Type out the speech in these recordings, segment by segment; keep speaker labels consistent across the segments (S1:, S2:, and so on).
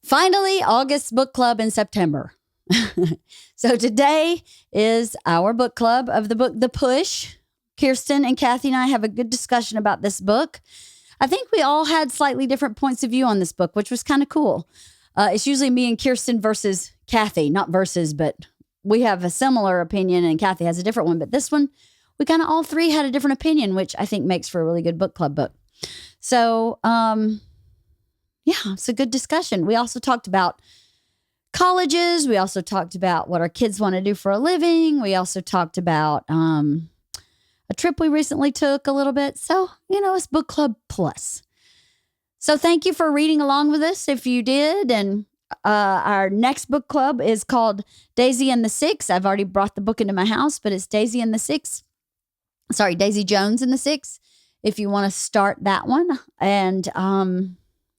S1: Finally, August book club in September. So today is our book club of the book, The Push. Kirsten and Cathy and I have a good discussion about this book. I think we all had slightly different points of view on this book, which was kind of cool. It's usually me and Kirsten versus Cathy, not versus, but we have a similar opinion and Cathy has a different one. But this one, we kind of all three had a different opinion, which I think makes for a really good book club book. So, yeah, it's a good discussion. We also talked about colleges. We also talked about what our kids want to do for a living. We also talked about a trip we recently took a little bit. So, it's book club plus. So thank you for reading along with us if you did. And our next book club is called Daisy and the Six. I've already brought the book into my house, but it's Daisy and the Six. Sorry, Daisy Jones and the Six. If you want to start that one and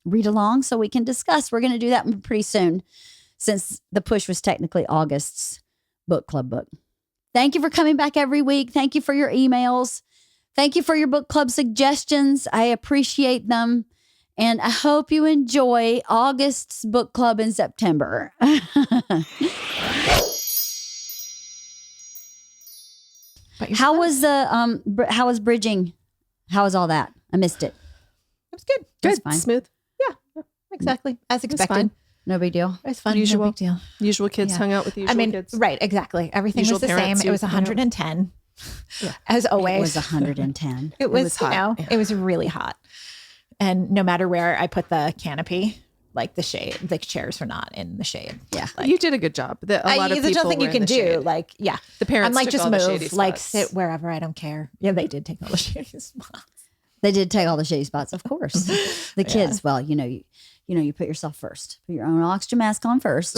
S1: read along so we can discuss. We're going to do that one pretty soon since The Push was technically August's book club book. Thank you for coming back every week. Thank you for your emails. Thank you for your book club suggestions. I appreciate them. And I hope you enjoy August's book club in September. How was bridging? How was all that? I missed it.
S2: It was good.
S1: Good. Fine.
S2: Smooth. Yeah, exactly. As expected.
S1: No big deal.
S2: It was fun.
S3: Usual.
S2: No big deal.
S3: Usual kids hung out with the usual kids.
S2: Right, exactly. Everything
S3: Usual
S2: was the
S3: parents
S2: same. It was 110.
S3: Yeah.
S2: As always.
S1: It was 110.
S2: It was
S3: hot.
S2: It was really hot. And no matter where I put the canopy, like the shade, the chairs were not in the shade.
S1: Yeah.
S3: You did a good job. A lot of
S2: there's
S3: people
S2: nothing
S3: were
S2: you can
S3: in the
S2: do.
S3: shade.
S2: Like, yeah.
S3: The parents
S2: I'm like,
S3: took
S2: just
S3: all the shady
S2: move, like
S3: spots.
S2: sit wherever. I don't care. Yeah, they did take all the shady spots.
S1: They did take all the shady spots, of course. The kids, well, you put yourself first. Put your own oxygen mask on first.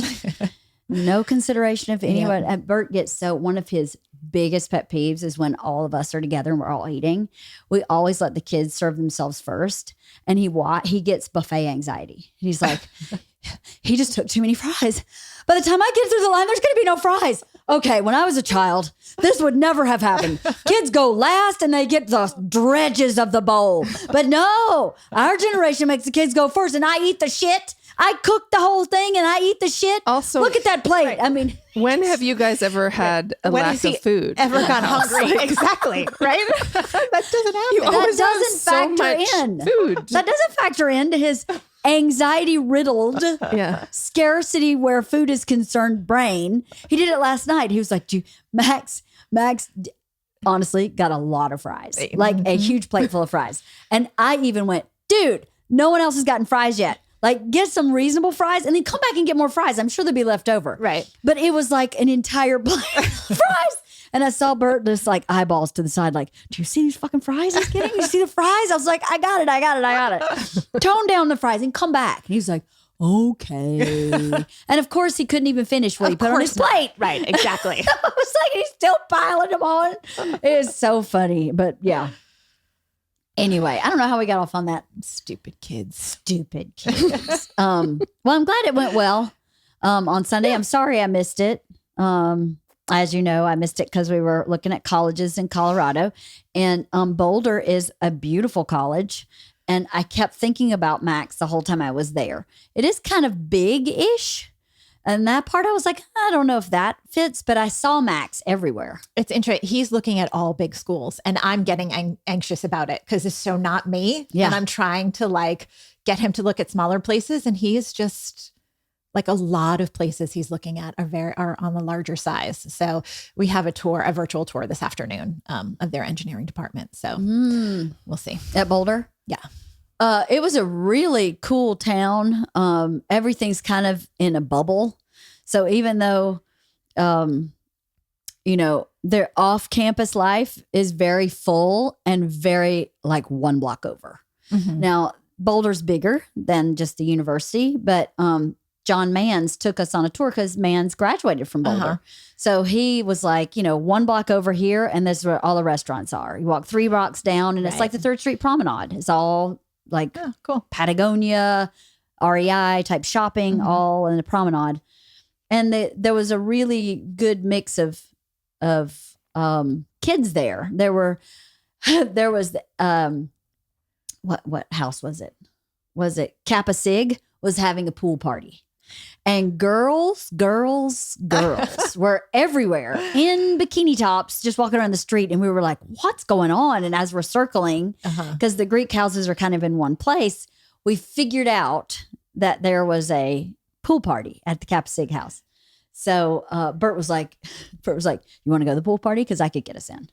S1: No consideration of anyone. And Bert gets one of his biggest pet peeves is when all of us are together and we're all eating. We always let the kids serve themselves first. And he gets buffet anxiety. He's like, he just took too many fries. By the time I get through the line, there's going to be no fries. Okay, when I was a child, this would never have happened. Kids go last and they get the dregs of the bowl. But no, our generation makes the kids go first and I eat the shit. I cook the whole thing and I eat the shit. Also, look at that plate. Right. I mean,
S3: when have you guys ever had a lack of food?
S2: Ever got hungry? Exactly. Right? That doesn't happen.
S1: That doesn't factor in.
S3: Food.
S1: That doesn't factor into his anxiety-riddled, scarcity where food is concerned brain. He did it last night. He was like, Max, honestly, got a lot of fries. Like a huge plate full of fries. And I even went, dude, no one else has gotten fries yet. Like, get some reasonable fries and then come back and get more fries. I'm sure they'll be left over.
S2: Right.
S1: But it was like an entire plate of fries. And I saw Bert just like eyeballs to the side, like, do you see these fucking fries he's getting? You see the fries? I was like, I got it. Tone down the fries and come back. And he was like, okay. And of course, he couldn't even finish what he put on his plate.
S2: Right, exactly.
S1: It was like he's still piling them on. It is so funny. But yeah. Anyway, I don't know how we got off on that.
S2: Stupid kids.
S1: Well, I'm glad it went well on Sunday. I'm sorry I missed it. As you know, I missed it because we were looking at colleges in Colorado. And Boulder is a beautiful college. And I kept thinking about Max the whole time I was there. It is kind of big-ish. And that part, I was like, I don't know if that fits, but I saw Max everywhere.
S2: It's interesting. He's looking at all big schools and I'm getting anxious about it because it's so not me. Yeah. And I'm trying to get him to look at smaller places. And he's just a lot of places he's looking at are on the larger size. So we have a virtual tour this afternoon of their engineering department. So we'll see.
S1: At Boulder?
S2: Yeah.
S1: It was a really cool town. Everything's kind of in a bubble. So even though, their off-campus life is very full and very one block over. Mm-hmm. Now, Boulder's bigger than just the university, but John Manns took us on a tour because Manns graduated from Boulder. Uh-huh. So he was like, 1 block over here, and this is where all the restaurants are. You walk 3 blocks down, and it's like the 3rd Street Promenade. It's all cool Patagonia, REI type shopping, all in the promenade. And there was a really good mix of kids there. There was what house was it? Was it Kappa Sig was having a pool party. And girls were everywhere in bikini tops, just walking around the street. And we were like, what's going on? And as we're circling, because the Greek houses are kind of in one place, we figured out that there was a pool party at the Kappa Sig house. So Bert was like, you want to go to the pool party? Because I could get us in.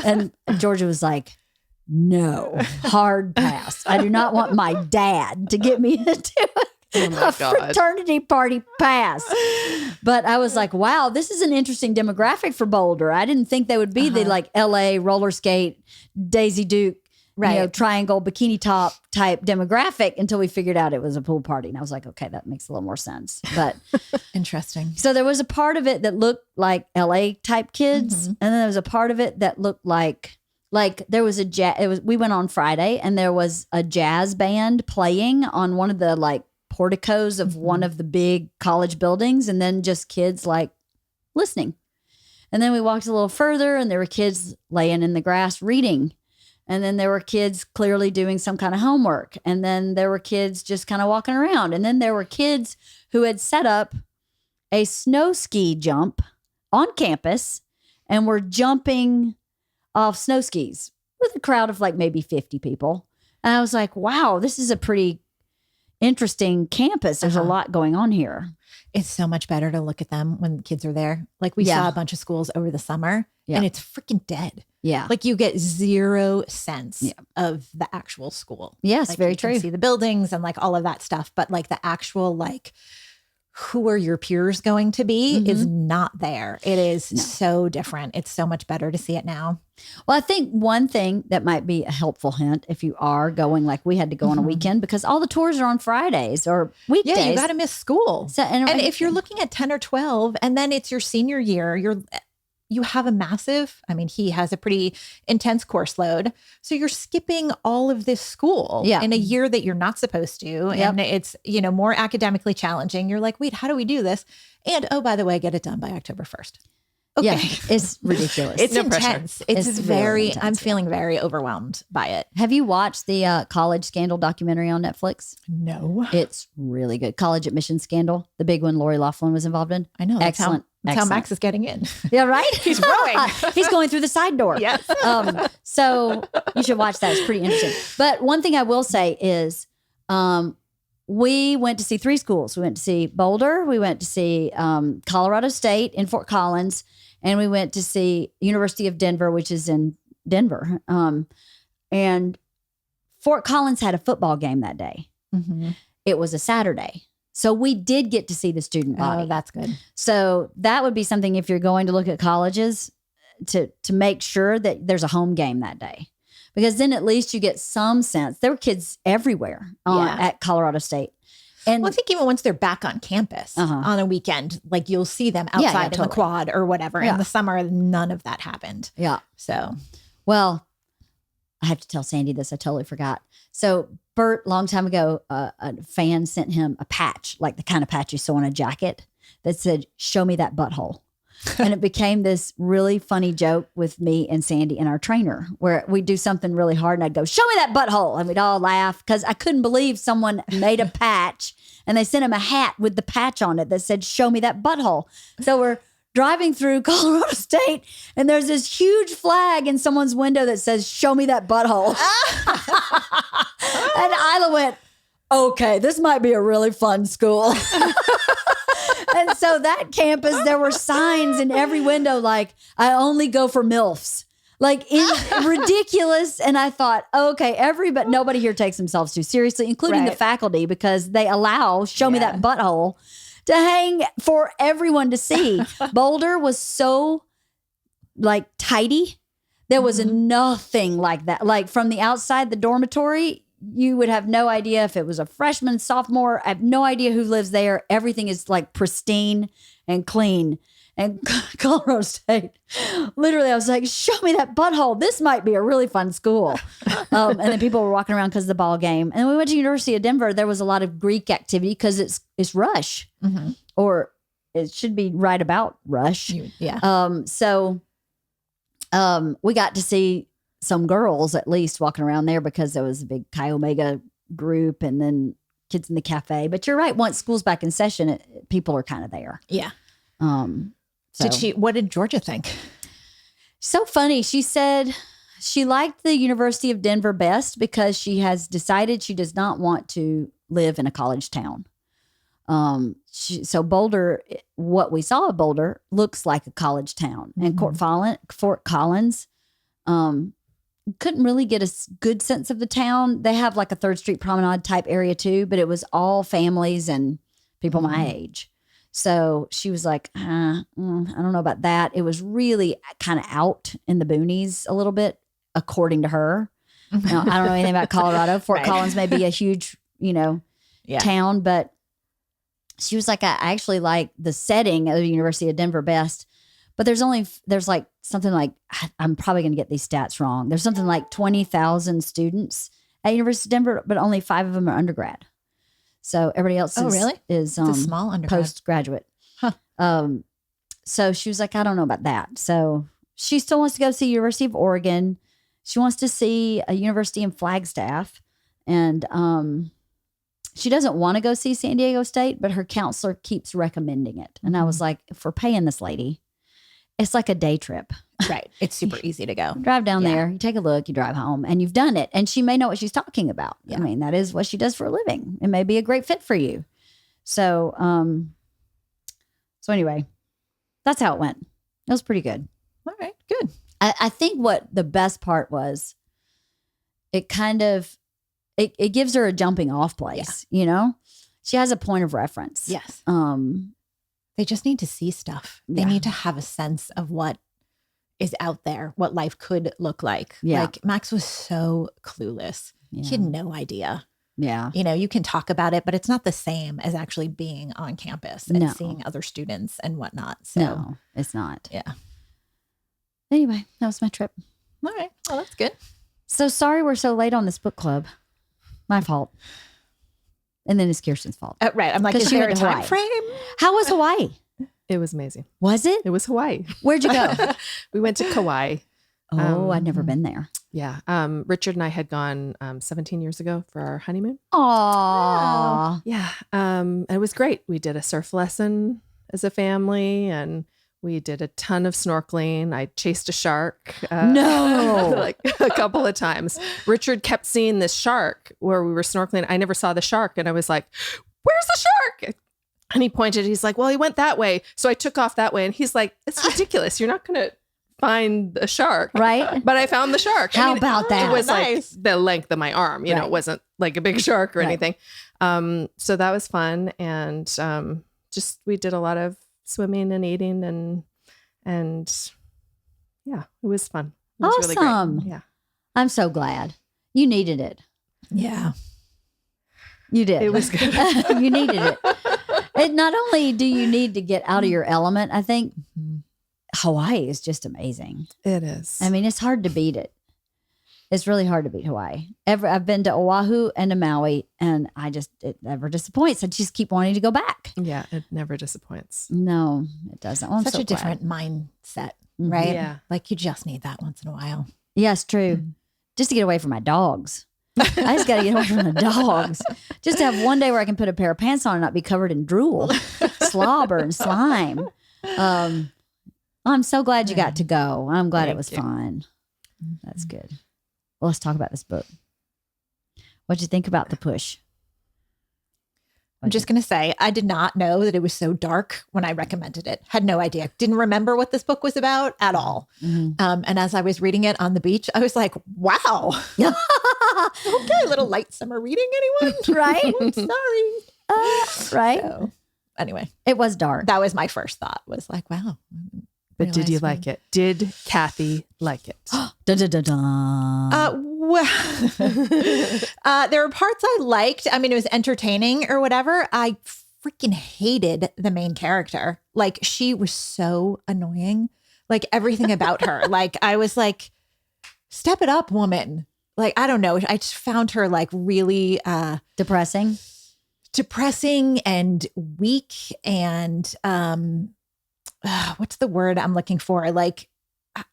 S1: And Georgia was like, no, hard pass. I do not want my dad to get me into a fraternity party pass. But I was like, wow, this is an interesting demographic for Boulder. I didn't think they would be the like LA roller skate, Daisy Duke, triangle bikini top type demographic until we figured out it was a pool party. And I was like, okay, that makes a little more sense. But
S2: interesting.
S1: So there was a part of it that looked like LA type kids. And then there was a part of it that looked like there was we went on Friday and there was a jazz band playing on one of the like porticos of one of the big college buildings, and then just kids like listening. And then we walked a little further and there were kids laying in the grass reading. And then there were kids clearly doing some kind of homework. And then there were kids just kind of walking around. And then there were kids who had set up a snow ski jump on campus and were jumping off snow skis with a crowd of like maybe 50 people. And I was like, wow, this is a pretty interesting campus. There's a lot going on here.
S2: It's so much better to look at them when kids are there. Like we saw a bunch of schools over the summer and it's freaking dead.
S1: Yeah.
S2: Like you get zero sense of the actual school.
S1: Yes,
S2: like
S1: very
S2: you
S1: true.
S2: Can see the buildings and like all of that stuff. But like the actual like, who are your peers going to be is not there. It is so different. It's so much better to see it now.
S1: Well, I think one thing that might be a helpful hint if you are going, like we had to go on a weekend because all the tours are on Fridays or weekdays.
S2: Yeah, you got to miss school.
S1: So,
S2: and if you're looking at 10 or 12 and then it's your senior year, you have a massive, he has a pretty intense course load. So you're skipping all of this school in a year that you're not supposed to. And it's, more academically challenging. You're like, wait, how do we do this? And oh, by the way, get it done by October 1st. Okay.
S1: Yeah, it's ridiculous.
S2: It's intense. It's very,
S1: intense.
S2: I'm feeling very overwhelmed by it.
S1: Have you watched the college scandal documentary on Netflix?
S2: No.
S1: It's really good. College admission scandal. The big one Lori Loughlin was involved in.
S2: I know.
S1: Excellent.
S2: That's how Max is getting in.
S1: Yeah, right?
S2: He's growing.
S1: He's going through the side door.
S2: Yes.
S1: So you should watch that. It's pretty interesting. But one thing I will say is we went to see 3 schools. We went to see Boulder. We went to see Colorado State in Fort Collins. And we went to see University of Denver, which is in Denver. And Fort Collins had a football game that day. It was a Saturday. So we did get to see the student body.
S2: Oh, that's good.
S1: So that would be something if you're going to look at colleges to make sure that there's a home game that day. Because then at least you get some sense. There were kids everywhere at Colorado State. And
S2: I think even once they're back on campus on a weekend, like you'll see them outside in the quad or whatever. In the summer, none of that happened.
S1: Yeah.
S2: So,
S1: well, I have to tell Sandy this. I totally forgot. So Bert, long time ago, a fan sent him a patch, like the kind of patch you sew on a jacket that said, "Show me that butthole." And it became this really funny joke with me and Sandy and our trainer where we'd do something really hard and I'd go, "Show me that butthole." And we'd all laugh because I couldn't believe someone made a patch and they sent him a hat with the patch on it that said, "Show me that butthole." So we're driving through Colorado State and there's this huge flag in someone's window that says, "Show me that butthole." And Isla went, "Okay, this might be a really fun school." And so that campus, there were signs in every window like, "I only go for MILFs." Like ridiculous. And I thought, okay, but nobody here takes themselves too seriously, including the faculty, because they allow "Show me that butthole" to hang for everyone to see. Boulder was so like tidy. There was nothing like that. Like from the outside, the dormitory, you would have no idea if it was a freshman, sophomore. I have no idea who lives there. Everything is like pristine and clean. And Colorado State, literally, I was like, "Show me that butthole. This might be a really fun school." And then people were walking around because of the ball game. And then we went to University of Denver. There was a lot of Greek activity because it's Rush, or it should be right about Rush. So we got to see some girls at least walking around there because there was a big Chi Omega group, and then kids in the cafe. But you're right. Once school's back in session, people are kind of there.
S2: Yeah.
S1: So.
S2: What did Georgia think?
S1: So funny. She said she liked the University of Denver best because she has decided she does not want to live in a college town. So Boulder, what we saw of Boulder looks like a college town. And Fort Collins, couldn't really get a good sense of the town. They have like a 3rd Street Promenade type area too, but it was all families and people my age. So she was like, I don't know about that. It was really kind of out in the boonies a little bit, according to her. Now, I don't know anything about Colorado. Fort Collins may be a huge, town, but she was like, I actually like the setting of the University of Denver best. But there's like something like, I'm probably going to get these stats wrong. There's something like 20,000 students at University of Denver, but only 5 of them are undergrad. So everybody else is
S2: a small undergrad.
S1: Postgraduate.
S2: Huh.
S1: So she was like, I don't know about that. So she still wants to go see University of Oregon. She wants to see a university in Flagstaff. And she doesn't want to go see San Diego State, but her counselor keeps recommending it. And I was like, if we're paying this lady, it's like a day trip.
S2: Right. It's super easy to go.
S1: Drive down there, you take a look, you drive home, and you've done it. And she may know what she's talking about. Yeah. I mean, that is what she does for a living. It may be a great fit for you. So, anyway, that's how it went. It was pretty good.
S2: All right, good.
S1: I think what the best part was, it kind of, it gives her a jumping off place, She has a point of reference.
S2: Yes. They just need to see stuff. They need to have a sense of what is out there, what life could look like.
S1: Yeah.
S2: Like Max was so clueless.
S1: Yeah.
S2: He had no idea.
S1: Yeah.
S2: You can talk about it, but it's not the same as actually being on campus and seeing other students and whatnot. So
S1: no, it's not.
S2: Yeah.
S1: Anyway, that was my trip.
S2: All right. Well, that's good.
S1: So sorry we're so late on this book club. My fault. And then it's Kirsten's fault.
S2: Right. I'm like, is there a time frame?
S1: How was Hawaii?
S3: It was amazing.
S1: Was it?
S3: It was Hawaii.
S1: Where'd you go?
S3: We went to Kauai.
S1: Oh, I'd never been there.
S3: Yeah. Richard and I had gone 17 years ago for our honeymoon.
S1: Aww.
S3: Yeah. It was great. We did a surf lesson as a family and we did a ton of snorkeling. I chased a shark.
S1: No.
S3: Like a couple of times. Richard kept seeing this shark where we were snorkeling. I never saw the shark. And I was like, where's the shark? And he pointed, he's like, well, he went that way. So I took off that way. And he's like, it's ridiculous. You're not going to find the shark.
S1: Right.
S3: But I found the shark.
S1: How about that?
S3: It was like the length of my arm, you know, it wasn't like a big shark or anything. So that was fun. And just, we did a lot of swimming and eating and yeah, it was fun. It was
S1: awesome.
S3: Really great. Yeah.
S1: I'm so glad. You needed it.
S2: Yeah.
S1: You did.
S3: It was good.
S1: You needed it. And not only do you need to get out of your element, I think Hawaii is just amazing.
S3: It is.
S1: I mean, it's hard to beat it. It's really hard to beat Hawaii. I've been to Oahu and to Maui, and it never disappoints. I just keep wanting to go back.
S3: Yeah, it never disappoints.
S1: No, it doesn't. Well,
S2: Such a different mindset, right?
S3: Yeah.
S2: Like you just need that once in a while.
S1: Yeah, it's true. Just to get away from my dogs. I just got to get away from the dogs. Just to have one day where I can put a pair of pants on and not be covered in drool, slobber, and slime. I'm so glad you got to go. I'm glad it was fun. That's good. Well, let's talk about this book. What'd you think about The Push?
S2: I'm just going to say, I did not know that it was so dark when I recommended it. Had no idea. Didn't remember what this book was about at all.
S1: Mm-hmm.
S2: And as I was reading it on the beach, I was like, wow. Okay, a little light summer reading, anyone?
S1: Right?
S2: Sorry.
S1: Right?
S2: So, anyway.
S1: It was dark.
S2: That was my first thought, was like, wow.
S3: But did you like it? Did Cathy like it?
S1: Dun, dun, dun, dun.
S2: There were parts I liked. I mean, it was entertaining or whatever. I freaking hated the main character. Like, she was so annoying. Like, everything about her. Like, I was like, step it up, woman. Like, I don't know. I just found her like really
S1: depressing
S2: and weak and what's the word I'm looking for? Like,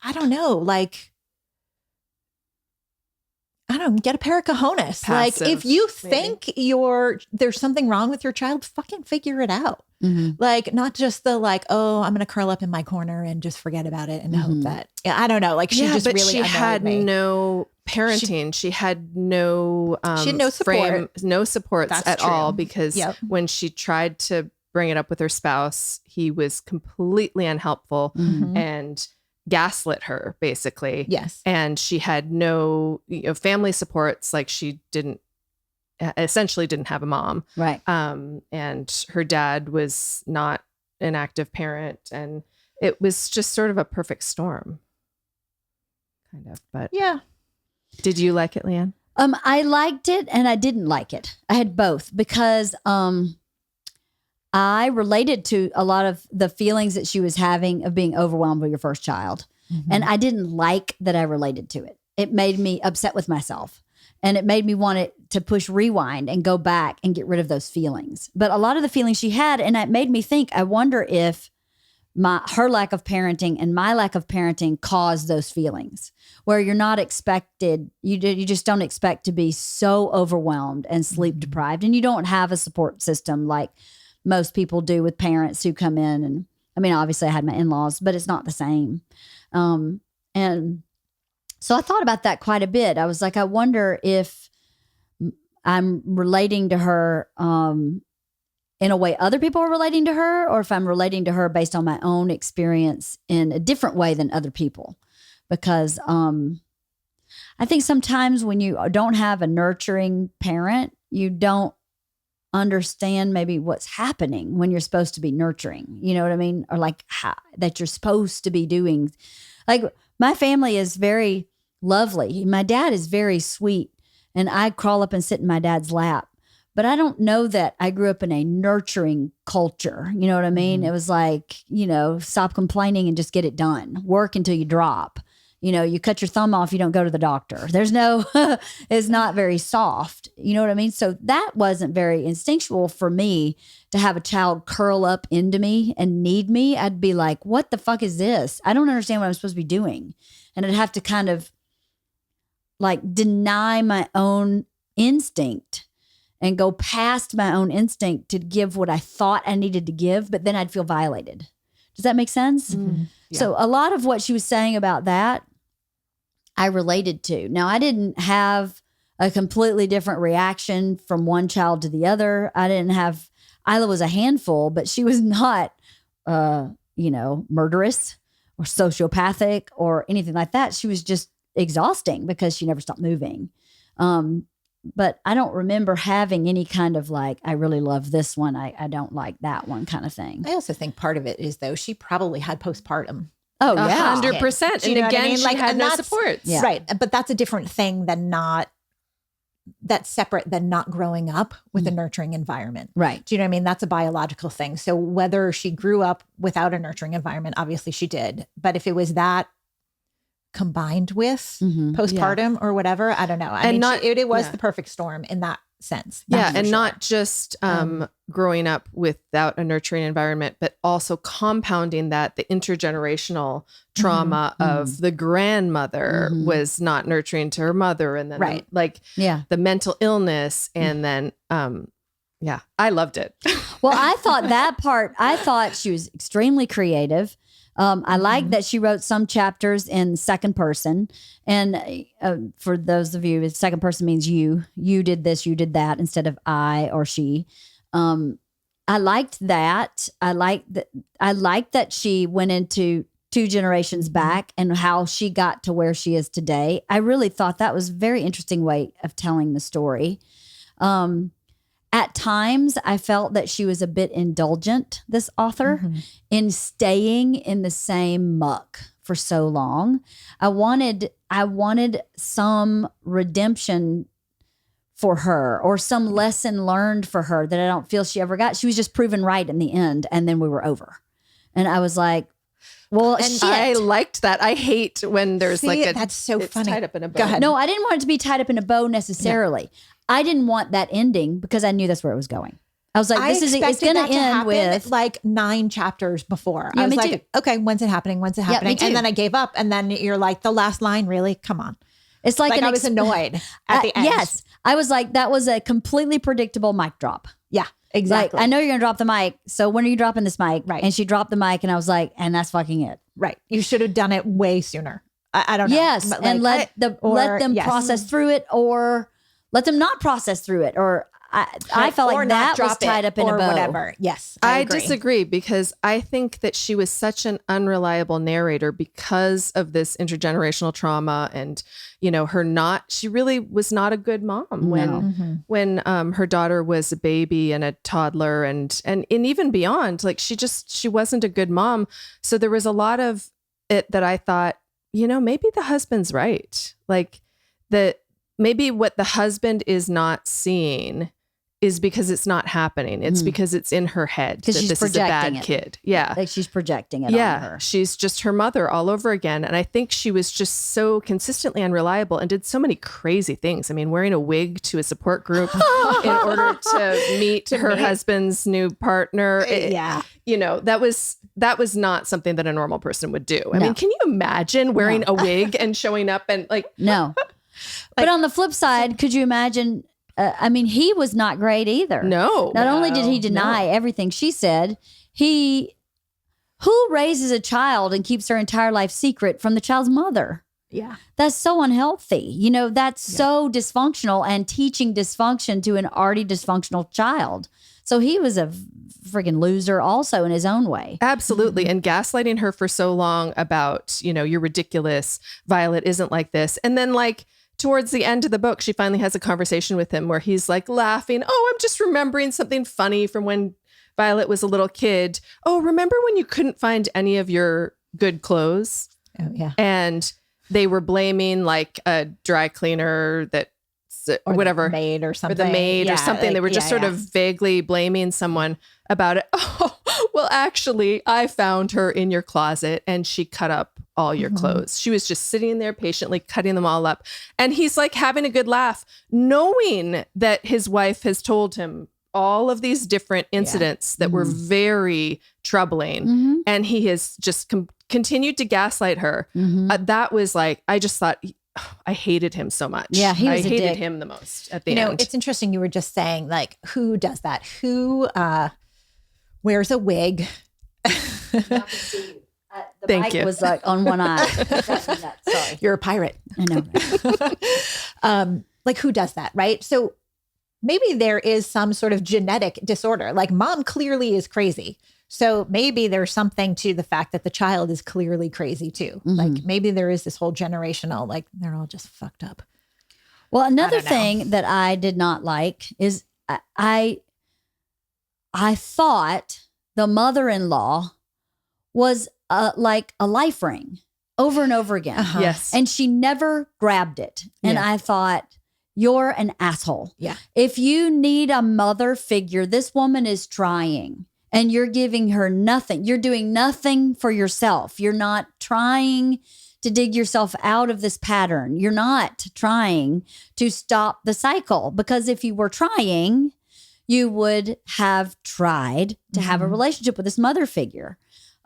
S2: I don't know. Like, I I don't know, get a pair of cojones.
S3: Passive,
S2: like if you
S3: maybe.
S2: think there's something wrong with your child, fucking figure it out.
S1: Mm-hmm.
S2: Like not just the like, oh, I'm going to curl up in my corner and just forget about it and hope that, I don't know. Like she just
S3: but
S2: really
S3: she
S2: annoyed
S3: had
S2: me.
S3: no parenting. She had no,
S2: She had no support.
S3: no supports
S2: That's
S3: at
S2: true.
S3: all because when she tried to bring it up with her spouse, he was completely unhelpful and gaslit her basically.
S2: Yes.
S3: And she had no family supports. Like she essentially didn't have a mom.
S1: Right.
S3: And her dad was not an active parent. And it was just sort of a perfect storm. Kind of. But
S2: Yeah.
S3: did you like it, Leanne?
S1: I liked it and I didn't like it. I had both because I related to a lot of the feelings that she was having of being overwhelmed with your first child.
S2: Mm-hmm.
S1: And I didn't like that I related to it. It made me upset with myself. And it made me want to push rewind and go back and get rid of those feelings. But a lot of the feelings she had, and it made me think, I wonder if her lack of parenting and my lack of parenting caused those feelings where you're not expected, you just don't expect to be so overwhelmed and sleep deprived. And you don't have a support system like most people do with parents who come in. And I mean, obviously I had my in-laws, but it's not the same. And so I thought about that quite a bit. I was like, I wonder if I'm relating to her in a way other people are relating to her, or if I'm relating to her based on my own experience in a different way than other people. Because I think sometimes when you don't have a nurturing parent, you don't understand maybe what's happening when you're supposed to be nurturing. You know what I mean? Or like that you're supposed to be doing. Like my family is very lovely. My dad is very sweet, and I crawl up and sit in my dad's lap. But I don't know that I grew up in a nurturing culture. You know what I mean? It was like, stop complaining and just get it done. Work until you drop. You cut your thumb off, you don't go to the doctor. There's no, it's not very soft. You know what I mean? So that wasn't very instinctual for me to have a child curl up into me and need me. I'd be like, what the fuck is this? I don't understand what I'm supposed to be doing. And I'd have to kind of like deny my own instinct and go past my own instinct to give what I thought I needed to give, but then I'd feel violated. Does that make sense?
S3: Yeah.
S1: So a lot of what she was saying about that, I related to. Now, I didn't have a completely different reaction from one child to the other. Isla was a handful, but she was not, murderous or sociopathic or anything like that. She was just exhausting because she never stopped moving. But I don't remember having any kind of like, I really love this one. I don't like that one kind of thing.
S2: I also think part of it is though, she probably had postpartum.
S1: Oh, yeah.
S3: 100%.
S2: Do you know
S3: And
S2: what I
S3: again,
S2: mean?
S3: she
S2: Like,
S3: had
S2: and
S3: no
S2: that's-
S3: supports.
S1: Yeah.
S2: Right. But that's a different thing that's separate than not growing up with a nurturing environment.
S1: Right.
S2: Do you know what I mean? That's a biological thing. So whether she grew up without a nurturing environment, obviously she did. But if it was that combined with postpartum or whatever, I don't know. I mean, it was the perfect storm in that sense.
S3: Yeah. And not just growing up without a nurturing environment, but also compounding that the intergenerational trauma of the grandmother was not nurturing to her mother. And then the mental illness. And then, I loved it.
S1: Well, I thought she was extremely creative. I like that she wrote some chapters in second person. And for those of you, second person means you did this, you did that instead of I or she. I liked that. I liked that she went into 2 generations back and how she got to where she is today. I really thought that was a very interesting way of telling the story. At times, I felt that she was a bit indulgent, this author, in staying in the same muck for so long. I wanted some redemption for her or some lesson learned for her that I don't feel she ever got. She was just proven right in the end, and then we were over. And I was like, well,
S2: And
S1: shit.
S3: I liked that. I hate when there's
S2: that's so
S3: it's
S2: funny.
S3: tied up in a bow.
S2: Go ahead.
S1: No, I didn't want it to be tied up in a bow necessarily. I didn't want that ending because I knew that's where it was going. I was like, it's going to end with
S2: like 9 chapters before.
S1: Yeah,
S2: I was
S1: me
S2: like,
S1: too.
S2: okay, when's it happening? When's it
S1: Yeah, me
S2: happening?
S1: too.
S2: And then I gave up. And then you're like, the last line, really? Come on.
S1: It's like
S2: I was annoyed at the end.
S1: Yes. I was like, that was a completely predictable mic drop.
S2: Yeah, exactly.
S1: Like, I know you're going to drop the mic. So when are you dropping this mic?
S2: Right.
S1: And she dropped the mic and I was like, and that's fucking it.
S2: Right. You should have done it way sooner. I don't know.
S1: Yes.
S2: But
S1: and let them process through it, or let them not process through it. Or I felt like that was tied up in a bow.
S2: Whatever. Yes.
S3: I
S2: agree.
S3: disagree, because I think that she was such an unreliable narrator because of this intergenerational trauma, and she really was not a good mom when her daughter was a baby and a toddler, and even beyond. Like she wasn't a good mom. So there was a lot of it that I thought, maybe the husband's right. Like that maybe what the husband is not seeing is because it's not happening. It's because it's in her head that
S1: she's
S3: this is a bad kid. Yeah.
S1: Like she's projecting it on her.
S3: She's just her mother all over again. And I think she was just so consistently unreliable and did so many crazy things. I mean, wearing a wig to a support group in order to meet her husband's new partner. That was not something that a normal person would do. I mean, can you imagine wearing a wig and showing up and
S1: No. But on the flip side, could you imagine... he was not great either.
S3: No.
S1: Not only did he deny everything she said, who raises a child and keeps her entire life secret from the child's mother?
S2: Yeah.
S1: That's so unhealthy. That's so dysfunctional, and teaching dysfunction to an already dysfunctional child. So he was a freaking loser also in his own way.
S3: Absolutely. And gaslighting her for so long about, you're ridiculous. Violet isn't like this. And then towards the end of the book, she finally has a conversation with him where he's like laughing. Oh, I'm just remembering something funny from when Violet was a little kid. Oh, remember when you couldn't find any of your good clothes?
S2: Oh, yeah.
S3: And they were blaming a dry cleaner or whatever.
S2: The maid or something.
S3: Or the maid or something. They were just sort of vaguely blaming someone about it. Oh, well, actually, I found her in your closet and she cut up all your clothes. She was just sitting there patiently cutting them all up. And he's having a good laugh, knowing that his wife has told him all of these different incidents that were very troubling. And he has just continued to gaslight her. That was I just thought... I hated him so much.
S1: Yeah,
S3: I hated him the most at the end.
S2: It's interesting. You were just saying, who does that? Who wears a wig?
S1: The
S3: Thank
S1: mic
S3: you.
S1: was on one eye. Sorry.
S2: You're a pirate.
S1: I know.
S2: Who does that, right? So maybe there is some sort of genetic disorder. Mom clearly is crazy. So maybe there's something to the fact that the child is clearly crazy too. Maybe there is this whole generational, they're all just fucked up.
S1: Well, another thing that I did not like is I thought the mother-in-law was like a life ring over and over again.
S3: Yes.
S1: And she never grabbed it. And I thought, you're an asshole.
S2: Yeah.
S1: If you need a mother figure, this woman is trying. And you're giving her nothing. You're doing nothing for yourself. You're not trying to dig yourself out of this pattern. You're not trying to stop the cycle, because if you were trying, you would have tried to have a relationship with this mother figure,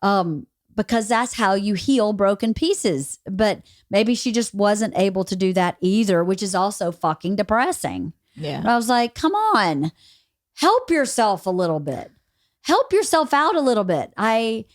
S1: because that's how you heal broken pieces. But maybe she just wasn't able to do that either, which is also fucking depressing.
S2: Yeah.
S1: But I was like, come on, help yourself a little bit. Help yourself out a little bit. I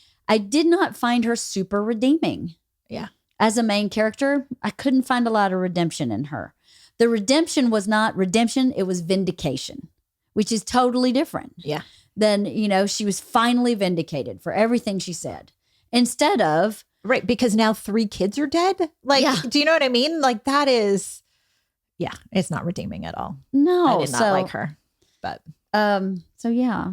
S1: did not find her super redeeming.
S2: Yeah.
S1: As a main character, I couldn't find a lot of redemption in her. The redemption was not redemption. It was vindication, which is totally different.
S2: Yeah.
S1: Then, she was finally vindicated for everything she said, instead of...
S2: Right. Because now 3 kids are dead. Do you know what I mean? That is... Yeah. It's not redeeming at all.
S1: No.
S2: I did not like her. But...
S1: So yeah.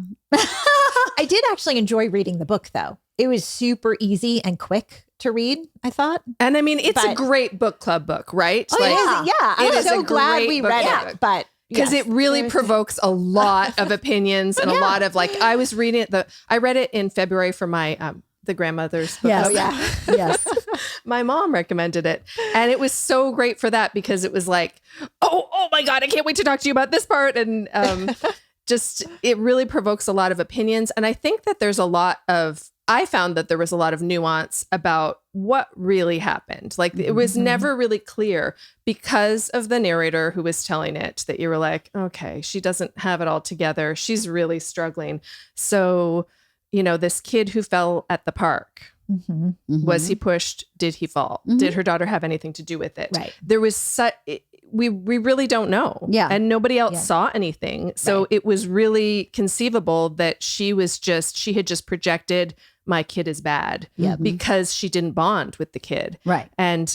S2: I did actually enjoy reading the book though. It was super easy and quick to read, I thought.
S3: And it's a great book club book, right?
S2: Oh, yeah. I'm so glad we read it. But
S3: because it really provokes a lot of opinions and a lot of I was reading it. I read it in February for my the grandmother's book.
S1: Yes.
S2: Oh, yeah.
S1: Yes.
S3: My mom recommended it. And it was so great for that, because it was oh my God, I can't wait to talk to you about this part. And it really provokes a lot of opinions. And I think that I found that there was a lot of nuance about what really happened. Like it was never really clear because of the narrator who was telling it, that you were like, okay, she doesn't have it all together. She's really struggling. So, this kid who fell at the park, was he pushed? Did he fall? Did her daughter have anything to do with it?
S2: Right.
S3: There was we really don't know.
S1: Yeah.
S3: And nobody else saw anything. So it was really conceivable that she had just projected, my kid is bad, because she didn't bond with the kid.
S1: Right.
S3: And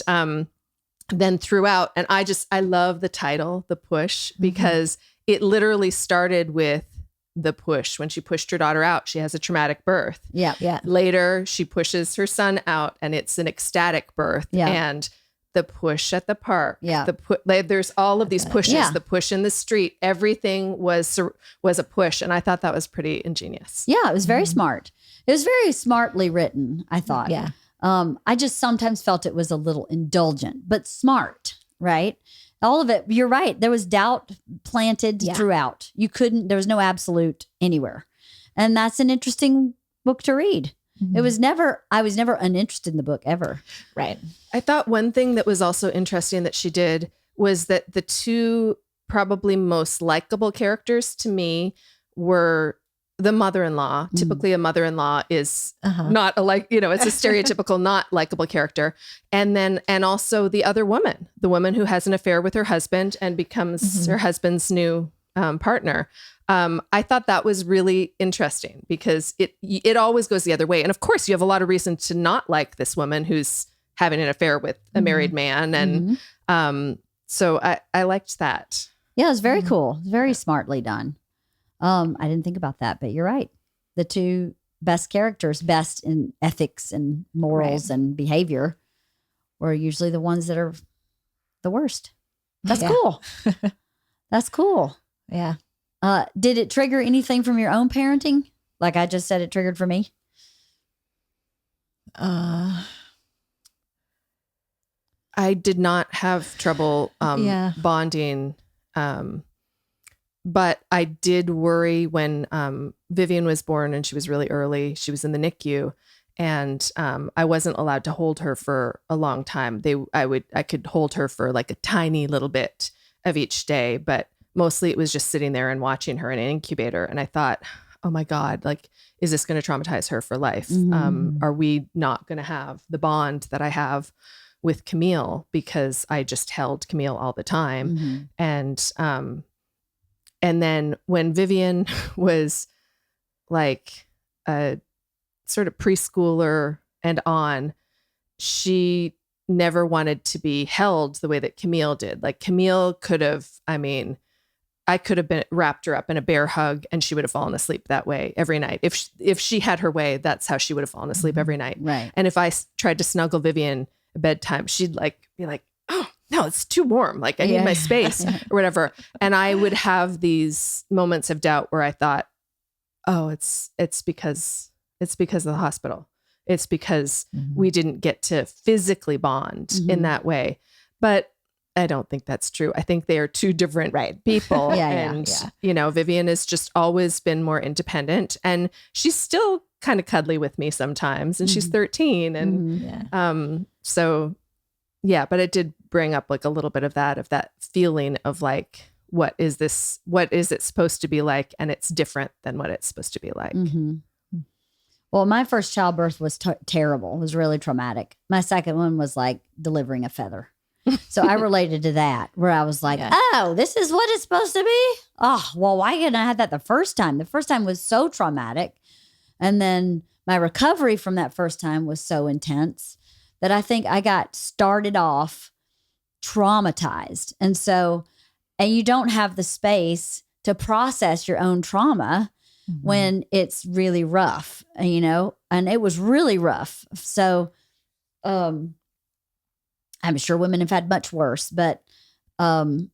S3: then throughout, and I love the title, The Push, because it literally started with the push. When she pushed her daughter out, she has a traumatic birth.
S1: Yeah. Yeah.
S3: Later, she pushes her son out and it's an ecstatic birth.
S1: Yeah.
S3: And the push at the park.
S1: Yeah.
S3: There's all of these pushes.
S1: Yeah.
S3: The push in the street. Everything was a push. And I thought that was pretty ingenious.
S1: Yeah, it was very smart. It was very smartly written, I thought.
S2: Yeah.
S1: I just sometimes felt it was a little indulgent, but smart, right? All of it, you're right. There was doubt planted throughout. There was no absolute anywhere. And that's an interesting book to read. I was never uninterested in the book ever.
S2: Right.
S3: I thought one thing that was also interesting that she did was that the two probably most likable characters to me were the mother-in-law. Typically a mother-in-law is not it's a stereotypical not likable character. And also the other woman, the woman who has an affair with her husband and becomes her husband's new partner. I thought that was really interesting because it always goes the other way. And of course you have a lot of reason to not like this woman who's having an affair with a married man. And so I liked that.
S1: Yeah, it was very cool. Very smartly done. I didn't think about that, but you're right. The two best characters, best in ethics and morals and behavior, were usually the ones that are the worst. That's cool. That's cool.
S2: Yeah.
S1: Did it trigger anything from your own parenting? Like I just said, it triggered for me.
S3: I did not have trouble bonding. But I did worry when Vivian was born and she was really early. She was in the NICU and I wasn't allowed to hold her for a long time. I could hold her for like a tiny little bit of each day, but mostly it was just sitting there and watching her in an incubator. And I thought, oh my God, like, is this going to traumatize her for life? Are we not going to have the bond that I have with Camille because I just held Camille all the time? And then when Vivian was like a sort of preschooler and on, she never wanted to be held the way that Camille did. Like Camille I could have been wrapped her up in a bear hug and she would have fallen asleep that way every night. If she had her way, that's how she would have fallen asleep every night.
S1: Right.
S3: And if I tried to snuggle Vivian at bedtime, she'd be like, oh, no, it's too warm. Like I need my space or whatever. And I would have these moments of doubt where I thought, oh, it's because of the hospital. It's because we didn't get to physically bond in that way. But I don't think that's true. I think they are two different people. Vivian has just always been more independent and she's still kind of cuddly with me sometimes and she's 13. And but it did bring up like a little bit of that feeling of like, what is this? What is it supposed to be like? And it's different than what it's supposed to be like.
S1: Well, my first childbirth was terrible. It was really traumatic. My second one was like delivering a feather. So I related to that where I was like, oh, this is what it's supposed to be? Oh, well, why didn't I have that the first time? The first time was so traumatic. And then my recovery from that first time was so intense that I think I got started off traumatized. And you don't have the space to process your own trauma when it's really rough, and it was really rough. So, I'm sure women have had much worse, but I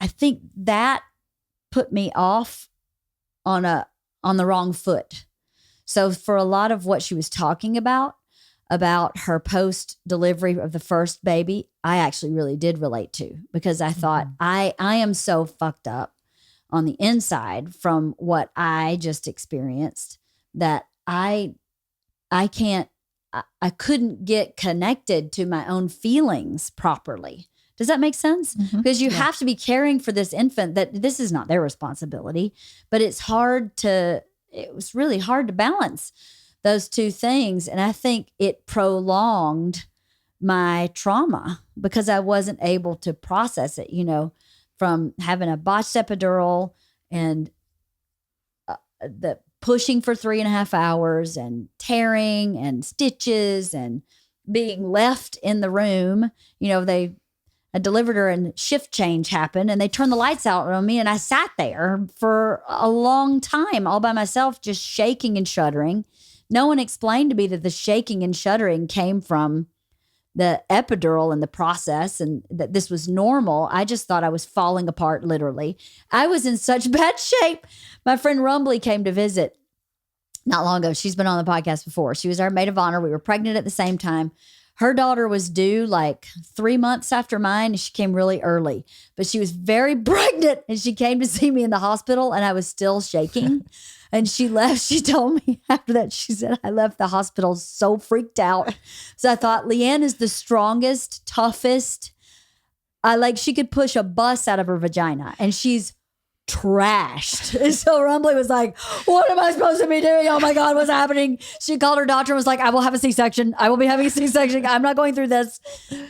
S1: think that put me off on the wrong foot. So for a lot of what she was talking about her post delivery of the first baby, I actually really did relate to because I thought I am so fucked up on the inside from what I just experienced that I couldn't get connected to my own feelings properly. Does that make sense? Because you have to be caring for this infant that this is not their responsibility, but it was really hard to balance those two things. And I think it prolonged my trauma because I wasn't able to process it, from having a botched epidural and the pushing for 3.5 hours and tearing and stitches and being left in the room. I delivered her and shift change happened and they turned the lights out on me and I sat there for a long time all by myself, just shaking and shuddering. No one explained to me that the shaking and shuddering came from the epidural and the process and that this was normal. I just thought I was falling apart, literally. I was in such bad shape. My friend Rumbly came to visit not long ago. She's been on the podcast before. She was our maid of honor. We were pregnant at the same time. Her daughter was due like 3 months after mine, and she came really early. But she was very pregnant, and she came to see me in the hospital, and I was still shaking. And she left. She told me after that, she said, I left the hospital so freaked out. So I thought, Leanne is the strongest, toughest. She could push a bus out of her vagina, and she's trashed. And so Rumbly was like, what am I supposed to be doing? Oh my God, what's happening? She called her doctor and was like, I will have a C-section. I will be having a C-section. I'm not going through this.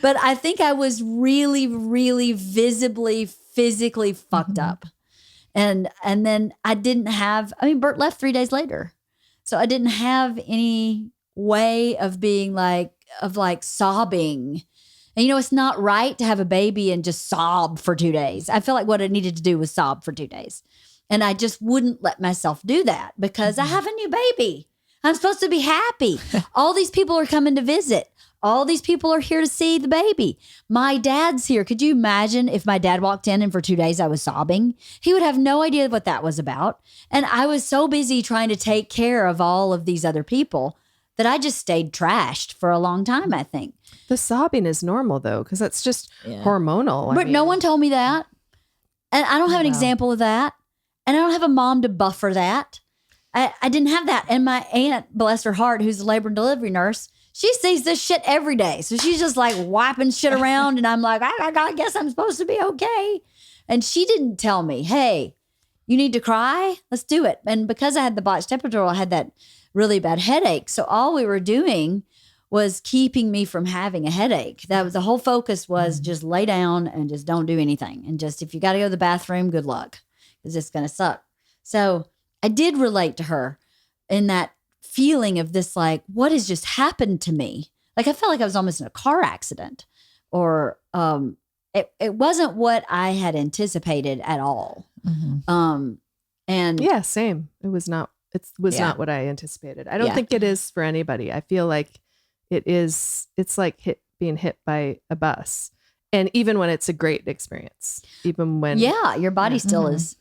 S1: But I think I was really, really visibly, physically fucked up. And then Bert left 3 days later. So I didn't have any way of being like sobbing. And it's not right to have a baby and just sob for 2 days. I feel like what I needed to do was sob for 2 days. And I just wouldn't let myself do that because I have a new baby. I'm supposed to be happy. All these people are coming to visit. All these people are here to see the baby. My dad's here. Could you imagine if my dad walked in and for 2 days I was sobbing? He would have no idea what that was about. And I was so busy trying to take care of all of these other people that I just stayed trashed for a long time, I think.
S3: The sobbing is normal, though, because that's just hormonal.
S1: But no one told me that. And I don't have an example of that. And I don't have a mom to buffer that. I didn't have that. And my aunt, bless her heart, who's a labor and delivery nurse, she sees this shit every day. So she's just like wiping shit around. And I'm like, I guess I'm supposed to be okay. And she didn't tell me, hey, you need to cry? Let's do it. And because I had the botched epidural, I had that really bad headache. So all we were doing was keeping me from having a headache. That was the whole focus was just lay down and just don't do anything. And just, if you got to go to the bathroom, good luck, because it's going to suck. So I did relate to her in that feeling of this, like, what has just happened to me? Like, I felt like I was almost in a car accident, or it wasn't what I had anticipated at all. And
S3: yeah, same. It was not not what I anticipated. I don't think it is for anybody. I feel like it's like being hit by a bus. And even when it's a great experience, even when
S1: your body still is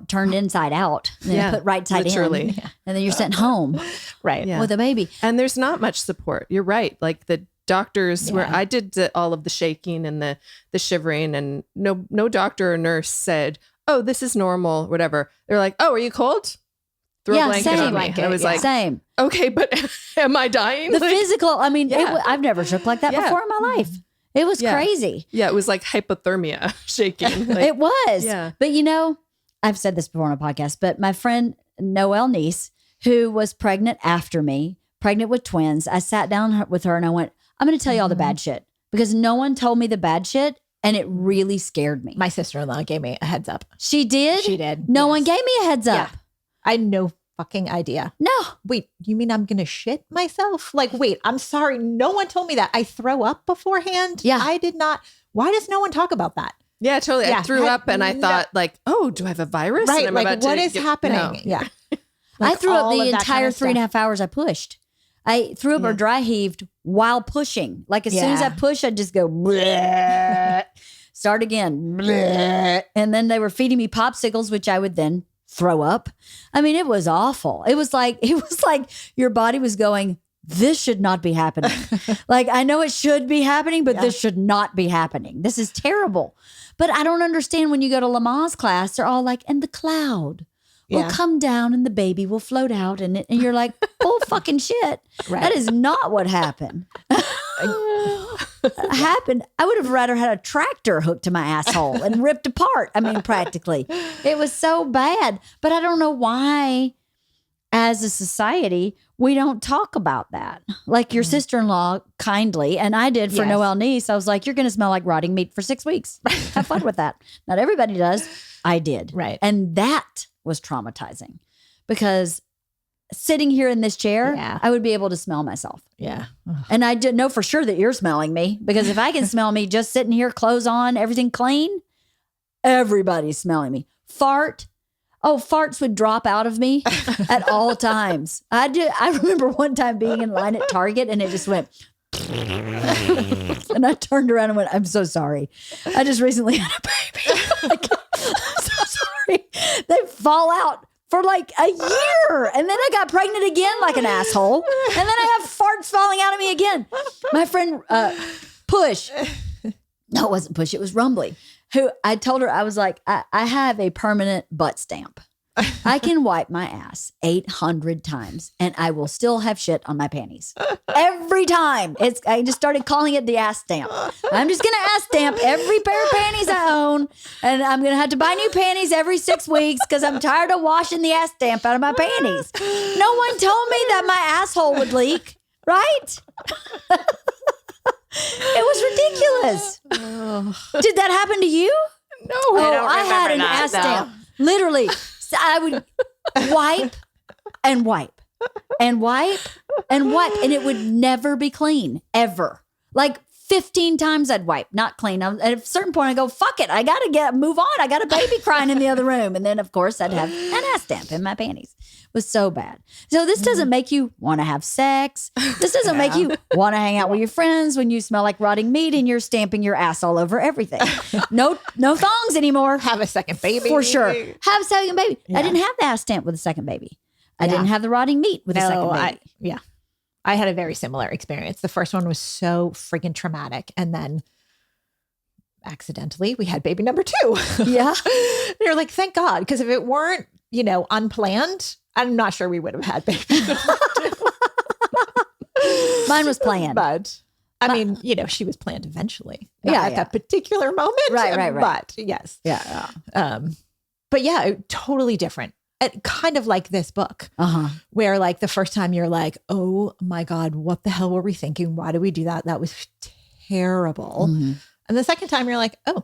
S1: turned inside out, and then put right side in, and then you're sent home with a baby.
S3: And there's not much support. You're right. Like the doctors, where I did all of the shaking and the shivering, and no doctor or nurse said, oh, this is normal, whatever. They're like, oh, are you cold? Throw a blanket on me. I was like,
S1: same.
S3: Okay, but am I dying?
S1: The physical, I mean, I've never shook like that before in my life. It was crazy.
S3: Yeah, it was like hypothermia shaking. Like,
S1: it was.
S3: Yeah.
S1: But I've said this before on a podcast, but my friend Noelle niece, who was pregnant after me, pregnant with twins, I sat down with her and I went, I'm going to tell you all the bad shit, because no one told me the bad shit. And it really scared me.
S2: My sister-in-law gave me a heads up.
S1: She did?
S2: She did.
S1: No one gave me a heads up.
S2: Yeah. I had no fucking idea.
S1: No.
S2: Wait, you mean I'm going to shit myself? Like, wait, I'm sorry. No one told me that. I throw up beforehand.
S1: Yeah.
S2: I did not. Why does no one talk about that?
S3: Yeah, totally. I threw up and I thought like, oh, do I have a virus?
S2: Right.
S3: And I'm
S2: like,
S3: about
S2: what
S3: to
S2: is happening?
S3: No.
S2: Yeah.
S1: I threw up the entire 3.5 hours I pushed. I threw up or dry heaved while pushing. Like as soon as I push, I'd just go, bleh, start again. Bleh. And then they were feeding me popsicles, which I would then throw up. I mean, it was awful. It was like your body was going, this should not be happening. Like, I know it should be happening, but this should not be happening. This is terrible. But I don't understand when you go to Lamaze class, they're all like, and the cloud will come down and the baby will float out. And you're like, oh, fucking shit. Right. That is not what happened. Happened. I would have rather had a tractor hooked to my asshole and ripped apart. I mean, practically. It was so bad. But I don't know why, as a society, we don't talk about that. Like your sister-in-law kindly, and I did for Noelle Niece. I was like, you're going to smell like rotting meat for 6 weeks. Have fun with that. Not everybody does. I did. Right. And that was traumatizing because sitting here in this chair, I would be able to smell myself. Yeah. And I didn't know for sure that you're smelling me, because if I can smell me just sitting here, clothes on, everything clean, everybody's smelling me. Fart. Oh, farts would drop out of me at all times. I remember one time being in line at Target and it just went. And I turned around and went, I'm so sorry. I just recently had a baby. I'm so sorry. They fall out for like a year. And then I got pregnant again like an asshole. And then I have farts falling out of me again. My friend, Push. No, it wasn't Push. It was Rumbly. Who I told her, I was like, I have a permanent butt stamp. I can wipe my ass 800 times and I will still have shit on my panties. Every time. I just started calling it the ass stamp. I'm just going to ass stamp every pair of panties I own. And I'm going to have to buy new panties every 6 weeks because I'm tired of washing the ass stamp out of my panties. No one told me that my asshole would leak, right? It was ridiculous. Did that happen to you?
S3: No,
S1: I had an ass stamp. Literally, so I would wipe and wipe and wipe and wipe, and it would never be clean, ever. Like 15 times I'd wipe, not clean. At a certain point, I go, fuck it. I got to move on. I got a baby crying in the other room. And then, of course, I'd have an ass stamp in my panties. It was so bad. So this doesn't make you want to have sex. This doesn't make you want to hang out with your friends when you smell like rotting meat and you're stamping your ass all over everything. No thongs anymore.
S2: Have a second baby.
S1: For sure. Have a second baby. Yeah. I didn't have the ass stamp with a second baby. I didn't have the rotting meat with a second baby.
S2: I had a very similar experience. The first one was so freaking traumatic. And then accidentally we had baby number 2.
S1: Yeah.
S2: You're like, thank God. Because if it weren't, unplanned, I'm not sure we would have had baby number 2.
S1: Mine was planned.
S2: But I mean, she was planned eventually. At that particular moment.
S1: Right.
S2: But yes.
S1: Yeah.
S2: But yeah, totally different. Kind of like this book, where like the first time you're like, oh my God, what the hell were we thinking? Why did we do that? That was terrible. Mm-hmm. And the second time you're like, oh,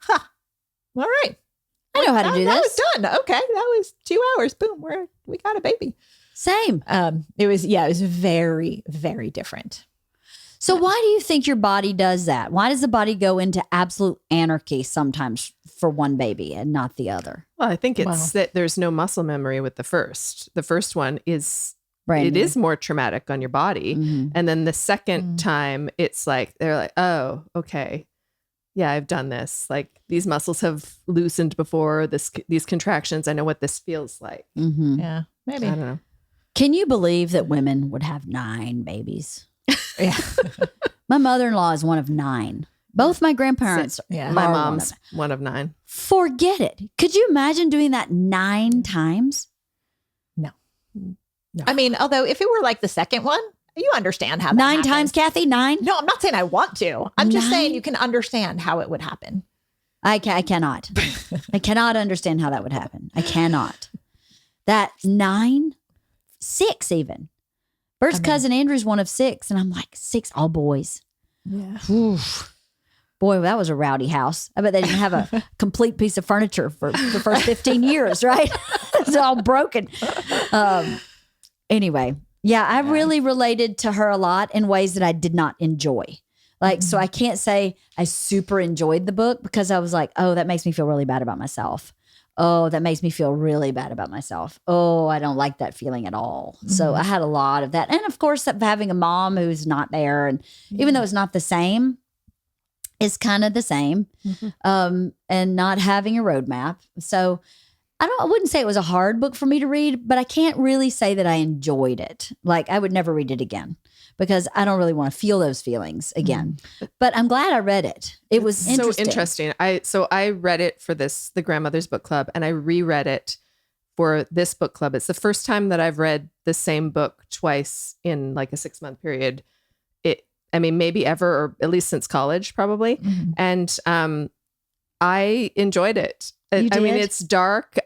S2: all right.
S1: I know how to do this.
S2: That was done. Okay. That was 2 hours. Boom. We got a baby.
S1: Same.
S2: It was very, very different.
S1: So why do you think your body does that? Why does the body go into absolute anarchy sometimes for one baby and not the other?
S3: Well, I think it's that there's no muscle memory with the first. The first one is,
S1: it
S3: is more traumatic on your body. Mm-hmm. And then the second time it's like, they're like, oh, okay. Yeah, I've done this. Like these muscles have loosened before these contractions. I know what this feels like.
S1: Mm-hmm.
S2: Yeah, maybe.
S3: I don't know.
S1: Can you believe that women would have 9 babies?
S2: Yeah.
S1: My mother-in-law is one of 9. Both my grandparents.
S3: My mom's one of 9.
S1: Forget it. Could you imagine doing that 9 times?
S2: No. I mean, although if it were like the second one, you understand how that
S1: 9
S2: happens.
S1: times, Cathy? 9?
S2: No, I'm not saying I want to. I'm just saying you can understand how it would happen.
S1: I cannot. I cannot understand how that would happen. I cannot. That 9, 6 even. First cousin Andrew's one of 6, and I'm like, 6, all boys.
S2: Yeah.
S1: Oof. Boy, that was a rowdy house. I bet they didn't have a complete piece of furniture for the first 15 years, right? It's all broken. Anyway, I really related to her a lot in ways that I did not enjoy. Like, so I can't say I super enjoyed the book because I was like, oh, that makes me feel really bad about myself. Oh, that makes me feel really bad about myself. Oh, I don't like that feeling at all. Mm-hmm. So I had a lot of that. And of course, having a mom who's not there. And even though it's not the same, it's kind of the same. Mm-hmm. And not having a roadmap. So I wouldn't say it was a hard book for me to read, but I can't really say that I enjoyed it. Like I would never read it again. because I don't really want to feel those feelings again. But I'm glad I read it. It was
S3: so interesting. I read it for the Grandmother's Book Club, and I reread it for this book club. It's the first time that I've read the same book twice in like a 6-month period. Maybe ever, or at least since college, probably. Mm-hmm. And I enjoyed it. It's dark.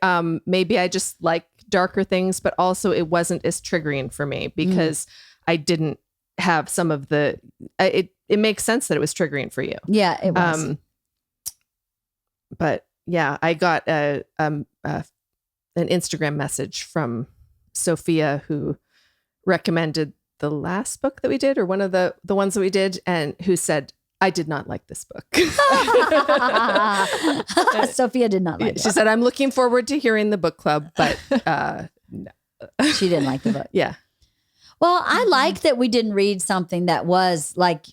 S3: Maybe I just like darker things, but also it wasn't as triggering for me because I didn't have some of the. It makes sense that it was triggering for you.
S1: Yeah, it was.
S3: But yeah, I got an Instagram message from Sophia, who recommended the last book that we did, or one of the ones that we did, and who said, I did not like this book.
S1: Sophia did not like it.
S3: She said, I'm looking forward to hearing the book club, but no.
S1: She didn't like the book.
S3: Yeah.
S1: Well, I like that we didn't read something that was like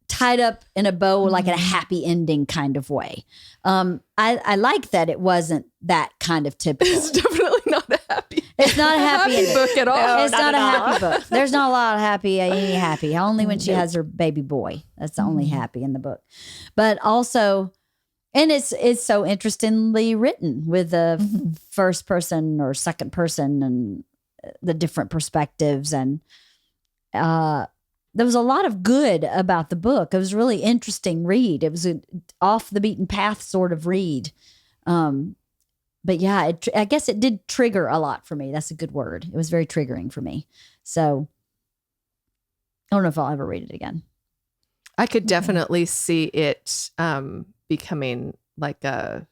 S1: tied up in a bow, like in a happy ending kind of way. I like that it wasn't that kind of typical.
S3: It's definitely not a happy.
S1: It's not a happy
S3: book at all.
S1: No, it's not a happy book. There's not a lot of happy. Only when she has her baby boy. That's the only happy in the book. But also, and it's so interestingly written with the first person or second person and the different perspectives, and there was a lot of good about the book. It was a really interesting read. It was an off the beaten path sort of read. But yeah, I guess it did trigger a lot for me. That's a good word. It was very triggering for me. So I don't know if I'll ever read it again.
S3: I could definitely see it becoming like a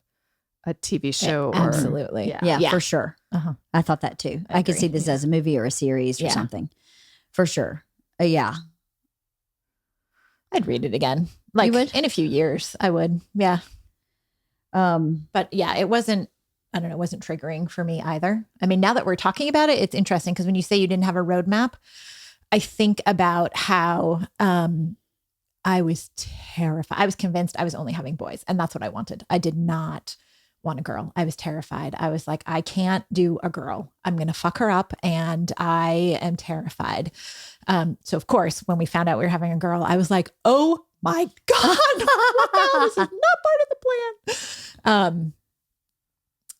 S3: TV show.
S2: Absolutely.
S1: Yeah, for sure. Uh-huh. I thought that too. I could see this as a movie or a series or something. For sure. Yeah.
S2: I'd read it again. Like in a few years, I would. Yeah. But yeah, it wasn't triggering for me either. I mean, now that we're talking about it, it's interesting because when you say you didn't have a roadmap, I think about how I was terrified. I was convinced I was only having boys, and that's what I wanted. I did not want a girl. I was terrified. I was like, I can't do a girl. I'm going to fuck her up, and I am terrified. So of course, when we found out we were having a girl, I was like, oh my God, this is not part of the plan.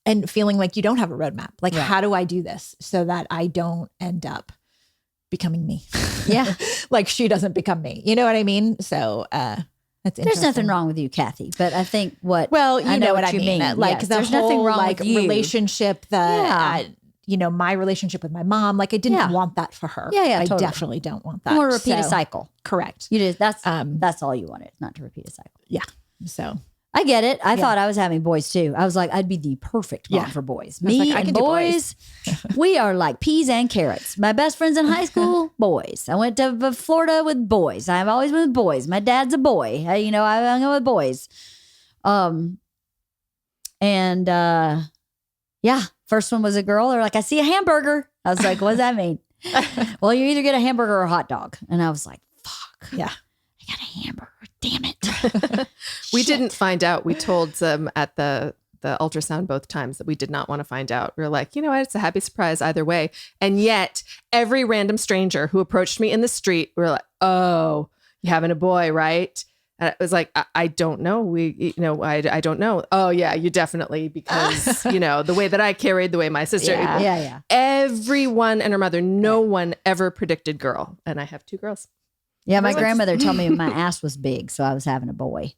S2: And feeling like you don't have a roadmap. Like, how do I do this so that I don't end up becoming me?
S1: Yeah.
S2: Like she doesn't become me. You know what I mean? So that's interesting.
S1: There's nothing wrong with you, Cathy, but I think you know
S2: what I mean. Like the
S1: there's
S2: whole
S1: nothing wrong
S2: like
S1: with you.
S2: relationship, my relationship with my mom, like I didn't want that for her.
S1: Yeah,
S2: I definitely don't want that.
S1: You want to repeat a cycle.
S2: Correct.
S1: You did. That's all you wanted, not to repeat a cycle.
S2: Yeah. So
S1: I get it. I thought I was having boys too. I was like, I'd be the perfect mom for boys. Me and boys, we are like peas and carrots. My best friends in high school, boys. I went to Florida with boys. I've always been with boys. My dad's a boy. I hung out with boys. First one was a girl. They're like, I see a hamburger. I was like, what does that mean? Well, you either get a hamburger or a hot dog. And I was like, fuck.
S2: Yeah.
S1: I got a hamburger. Damn it.
S3: We didn't find out. We told them at the ultrasound both times that we did not want to find out. We were like, you know what? It's a happy surprise either way. And yet every random stranger who approached me in the street, we were like, oh, you having a boy, right? And it was like, I don't know. I don't know. Oh yeah, you definitely, because the way that I carried, the way my sister, everyone and her mother, no one ever predicted girl. And I have 2 girls.
S1: Yeah, my grandmother told me my ass was big, so I was having a boy.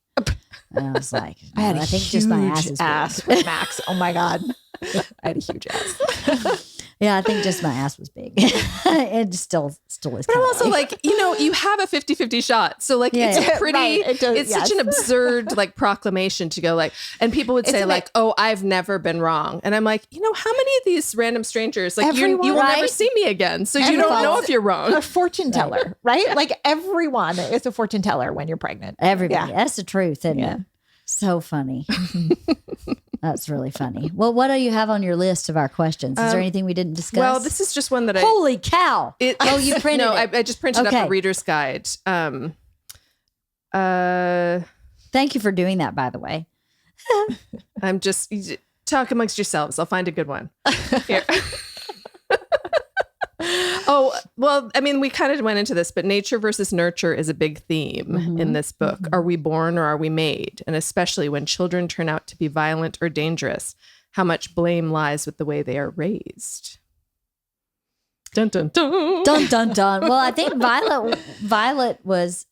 S1: And I was like, I think just my ass is big.
S2: With Max. Oh my God. I had a huge ass.
S1: Yeah, I think just my ass was big. It still is.
S3: But I'm also like, you have a 50-50 shot. So like, it's a pretty, it's such an absurd like proclamation to go like, and people would say like, oh, I've never been wrong. And I'm like, how many of these random strangers, like you will never see me again. So you don't know if you're wrong.
S2: A fortune teller, right? Like everyone is a fortune teller when you're pregnant.
S1: Everybody. Yeah. That's the truth, isn't it? So funny. That's really funny. Well, what do you have on your list of our questions? Is there anything we didn't discuss?
S3: Well, this is just one that
S1: Holy cow. You printed
S3: No,
S1: it.
S3: I just printed up a reader's guide.
S1: Thank you for doing that, by the way.
S3: I'm just, talk amongst yourselves. I'll find a good one. Here. Oh, well, I mean, we kind of went into this, but nature versus nurture is a big theme in this book. Are we born or are we made? And especially when children turn out to be violent or dangerous, how much blame lies with the way they are raised. Dun, dun, dun.
S1: Dun, dun, dun. Well, I think Violet was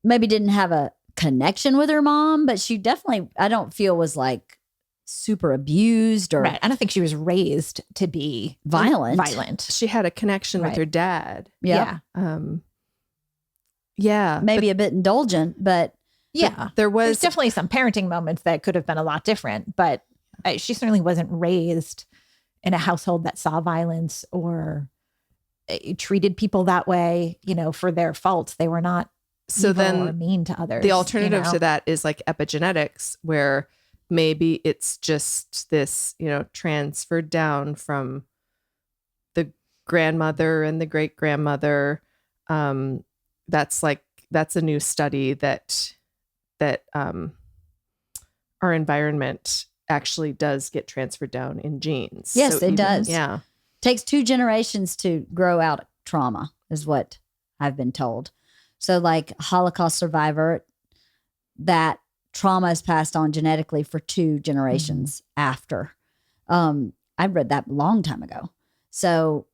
S1: maybe didn't have a connection with her mom, but she definitely, I don't feel was like super abused or
S2: Right. I don't think she was raised to be
S1: violent.
S3: She had a connection with
S2: Right.
S3: her dad.
S1: Yeah.
S3: Yeah.
S1: Maybe a bit indulgent, but
S2: Yeah.
S3: There
S2: There's
S3: was
S2: definitely some parenting moments that could have been a lot different, but she certainly wasn't raised in a household that saw violence or treated people that way, for their faults. They were not
S3: so
S2: evil
S3: then
S2: or mean to others.
S3: the alternative
S2: you know?
S3: to that is like epigenetics, where maybe it's just this, transferred down from the grandmother and the great grandmother. That's a new study that our environment actually does get transferred down in genes.
S1: yes, it does.
S3: Yeah.
S1: Takes 2 generations to grow out trauma is what I've been told. So like Holocaust survivor, that trauma is passed on genetically for 2 generations after. I read that a long time ago. So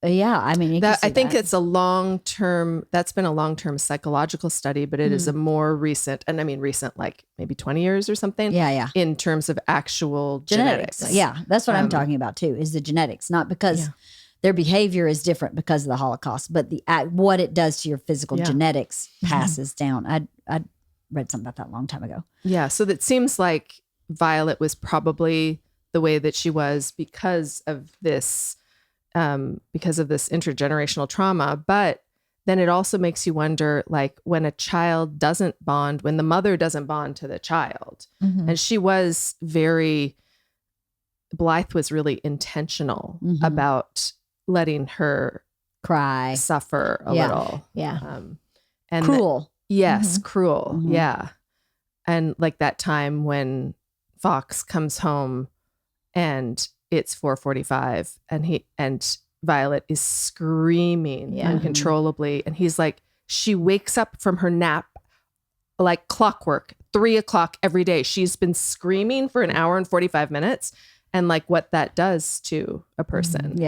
S1: yeah, I mean, you can see
S3: I think
S1: that.
S3: it's that's been a long-term psychological study, but it is a more recent, and I mean recent, like maybe 20 years or something.
S1: Yeah.
S3: In terms of actual genetics.
S1: Yeah, that's what I'm talking about too, is the genetics, not because their behavior is different because of the Holocaust, but what it does to your physical genetics passes down. I read something about that a long time ago.
S3: Yeah. So that seems like Violet was probably the way that she was because of this intergenerational trauma. But then it also makes you wonder, like, when a child doesn't bond, when the mother doesn't bond to the child, and she was Blythe was really intentional about letting her
S1: Cry,
S3: suffer a little.
S2: Yeah.
S3: And
S1: cruel.
S3: yes, cruel. Yeah. And like that time when Fox comes home and it's 4:45 and Violet is screaming uncontrollably. And he's like, she wakes up from her nap like clockwork, 3:00 every day. She's been screaming for an hour and 45 minutes. And like what that does to a person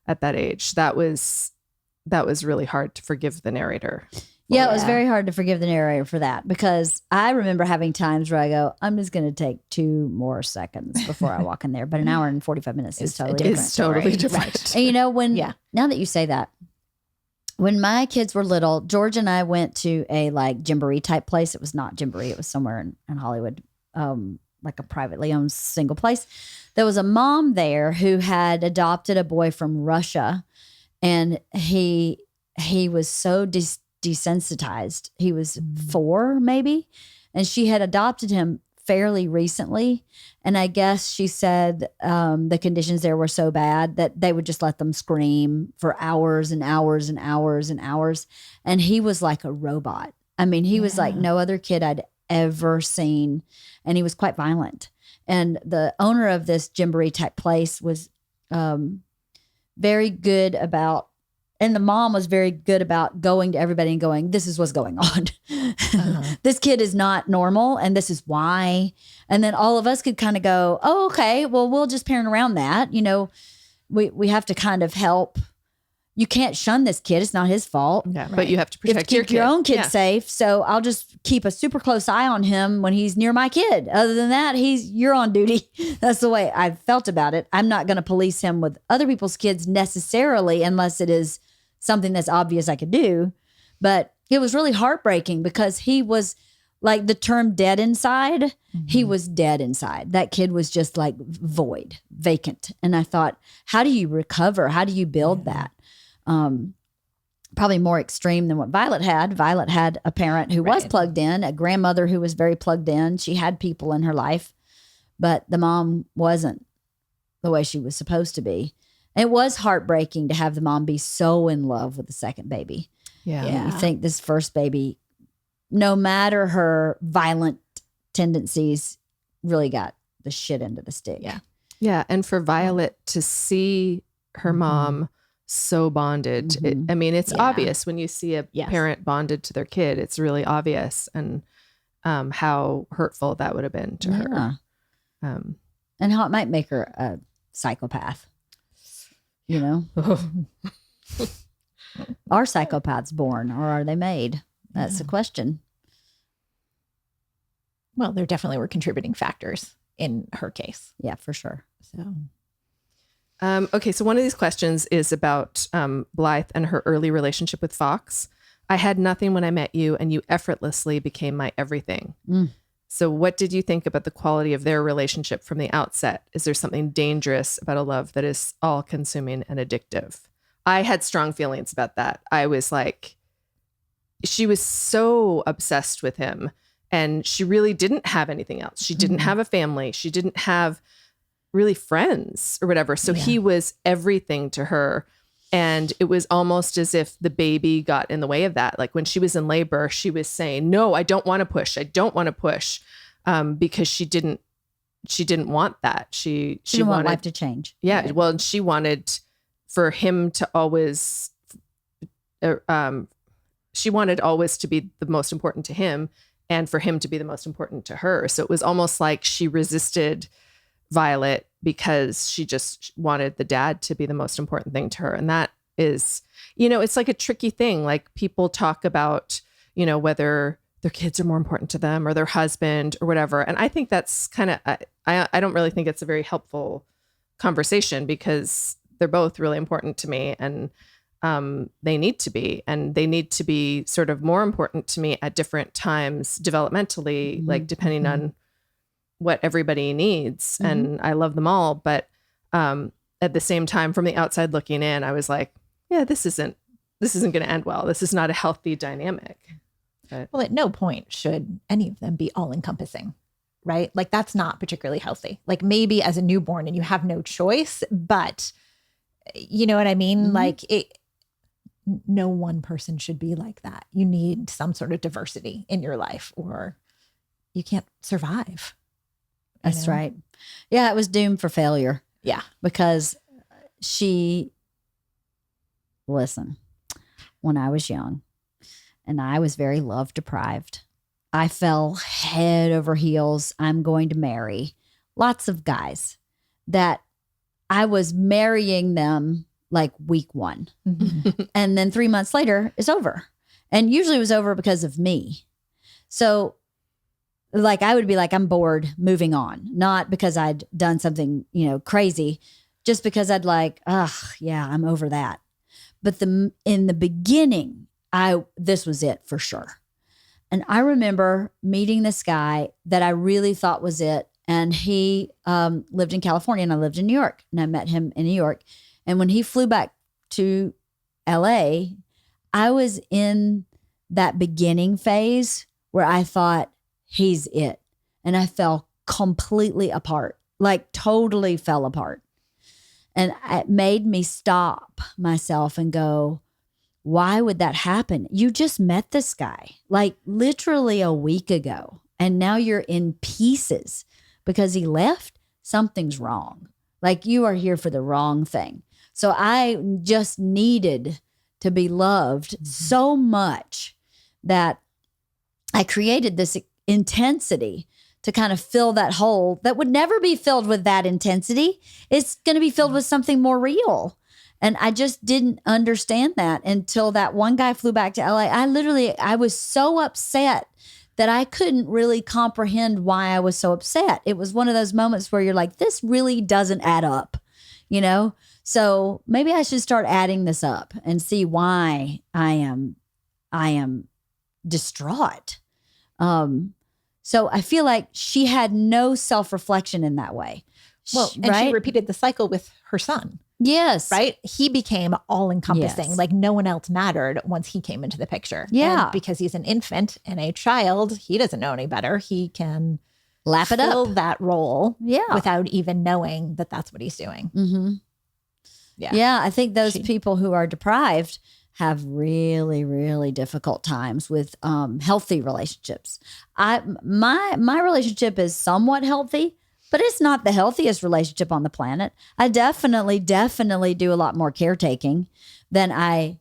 S3: at that age, that was really hard to forgive the narrator.
S1: Yeah, it was very hard to forgive the narrator for that, because I remember having times where I go, I'm just going to take 2 more seconds before I walk in there. But an hour and 45 minutes is totally different.
S3: It's totally different.
S1: And now that you say that, when my kids were little, George and I went to a like Gymboree type place. It was not Gymboree. It was somewhere in Hollywood, like a privately owned single place. There was a mom there who had adopted a boy from Russia, and he was so desensitized. He was 4 maybe, and she had adopted him fairly recently. And I guess she said the conditions there were so bad that they would just let them scream for hours and hours and hours and hours. And he was like a robot. I mean, he was like no other kid I'd ever seen, and he was quite violent. And the owner of this Gymboree type place was very good about, and the mom was very good about going to everybody and going, this is what's going on. This kid is not normal, and this is why. And then all of us could kind of go, oh, okay, well, we'll just parent around that. We have to kind of help. You can't shun this kid. It's not his fault.
S3: Yeah, but you have to
S1: You have
S3: protect
S1: to keep your own kid safe. So I'll just keep a super close eye on him when he's near my kid. Other than that, you're on duty. That's the way I felt about it. I'm not going to police him with other people's kids necessarily, unless it is something that's obvious I could do. But it was really heartbreaking because he was like the term dead inside. He was dead inside. That kid was just like void, vacant. And I thought, how do you recover? How do you build that? Probably more extreme than what Violet had. Violet had a parent who was plugged in, a grandmother who was very plugged in. She had people in her life, but the mom wasn't the way she was supposed to be. It was heartbreaking to have the mom be so in love with the second baby.
S3: Yeah.
S1: You think this first baby, no matter her violent tendencies, really got the shit into the stick.
S2: Yeah.
S3: Yeah. And for Violet to see her mom so bonded. I mean, it's obvious when you see a parent bonded to their kid. It's really obvious, and how hurtful that would have been to her.
S1: And how it might make her a psychopath. You know, are psychopaths born or are they made? That's the question.
S2: Well, there definitely were contributing factors in her case.
S1: Yeah, for sure.
S2: So,
S3: okay. So one of these questions is about Blythe and her early relationship with Fox. I had nothing when I met you, and you effortlessly became my everything. So what did you think about the quality of their relationship from the outset? Is there something dangerous about a love that is all-consuming and addictive? I had strong feelings about that. I was like, she was so obsessed with him, and she really didn't have anything else. She didn't have a family. She didn't have really friends or whatever. So he was everything to her. And it was almost as if the baby got in the way of that. Like when she was in labor, she was saying, no, I don't want to push. I don't want to push. Because she didn't want that. She
S1: didn't
S3: wanted
S1: want life to change.
S3: Yeah.
S1: Right.
S3: Well, she wanted for him to always, she wanted always to be the most important to him and for him to be the most important to her. So it was almost like she resisted Violet because she just wanted the dad to be the most important thing to her. And that is, it's like a tricky thing. Like people talk about, whether their kids are more important to them or their husband or whatever. And I think that's kind of, I don't really think it's a very helpful conversation because they're both really important to me and they need to be. And they need to be sort of more important to me at different times developmentally, like depending on what everybody needs. And I love them all. But at the same time, from the outside looking in, I was like, yeah, this isn't going to end well. This is not a healthy dynamic. But,
S2: well, at no point should any of them be all encompassing, right? Like that's not particularly healthy. Like maybe as a newborn and you have no choice, but you know what I mean? Like no one person should be like that. You need some sort of diversity in your life or you can't survive.
S1: That's right. Yeah, it was doomed for failure.
S2: Yeah.
S1: Because listen, when I was young and I was very love deprived, I fell head over heels. I'm going to marry lots of guys that I was marrying them like week one. And then 3 months later, it's over. And usually it was over because of me. So like I would be like, I'm bored, moving on. Not because I'd done something, crazy, just because I'd like, yeah, I'm over that. But in the beginning, this was it for sure. And I remember meeting this guy that I really thought was it. And he lived in California and I lived in New York. And I met him in New York. And when he flew back to LA, I was in that beginning phase where I thought, he's it. And I fell completely apart, like totally fell apart. And it made me stop myself and go, why would that happen? You just met this guy like literally a week ago. And now you're in pieces because he left. Something's wrong. Like you are here for the wrong thing. So I just needed to be loved so much that I created this intensity to kind of fill that hole that would never be filled with that intensity. It's going to be filled with something more real. And I just didn't understand that until that one guy flew back to LA. I was so upset that I couldn't really comprehend why I was so upset. It was one of those moments where you're like, this really doesn't add up, So maybe I should start adding this up and see why I am distraught. So I feel like she had no self-reflection in that way.
S2: Well, and she repeated the cycle with her son.
S1: Yes.
S2: Right? He became all-encompassing.
S1: Yes.
S2: Like no one else mattered once he came into the picture.
S1: Yeah.
S2: And because he's an infant and a child, he doesn't know any better. He can
S1: laugh it up.
S2: Fill that role
S1: Yeah.
S2: without even knowing that that's what he's doing.
S1: Mm-hmm. Yeah. I think those people who are deprived have really, really difficult times with healthy relationships. My relationship is somewhat healthy, But it's not the healthiest relationship on the planet. I definitely do a lot more caretaking than I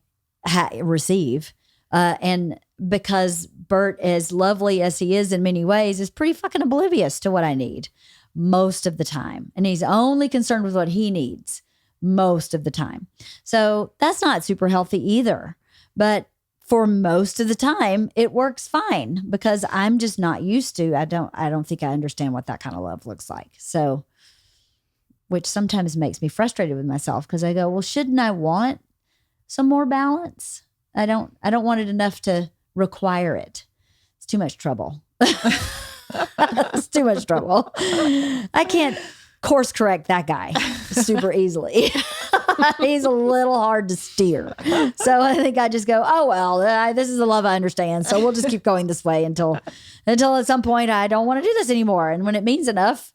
S1: receive. And because Bert, as lovely as he is in many ways, is pretty fucking oblivious to what I need most of the time. And he's only concerned with what he needs most of the time. So that's not super healthy either. But for most of the time, it works fine because I'm just not used to. I don't think I understand what that kind of love looks like. So, which sometimes makes me frustrated with myself because I go, well, shouldn't I want some more balance? I don't want it enough to require it. It's too much trouble. It's too much trouble. I can't course correct that guy super easily. He's a little hard to steer. So I think I just go, oh, well, this is a love I understand. So we'll just keep going this way until at some point I don't want to do this anymore. And when it means enough,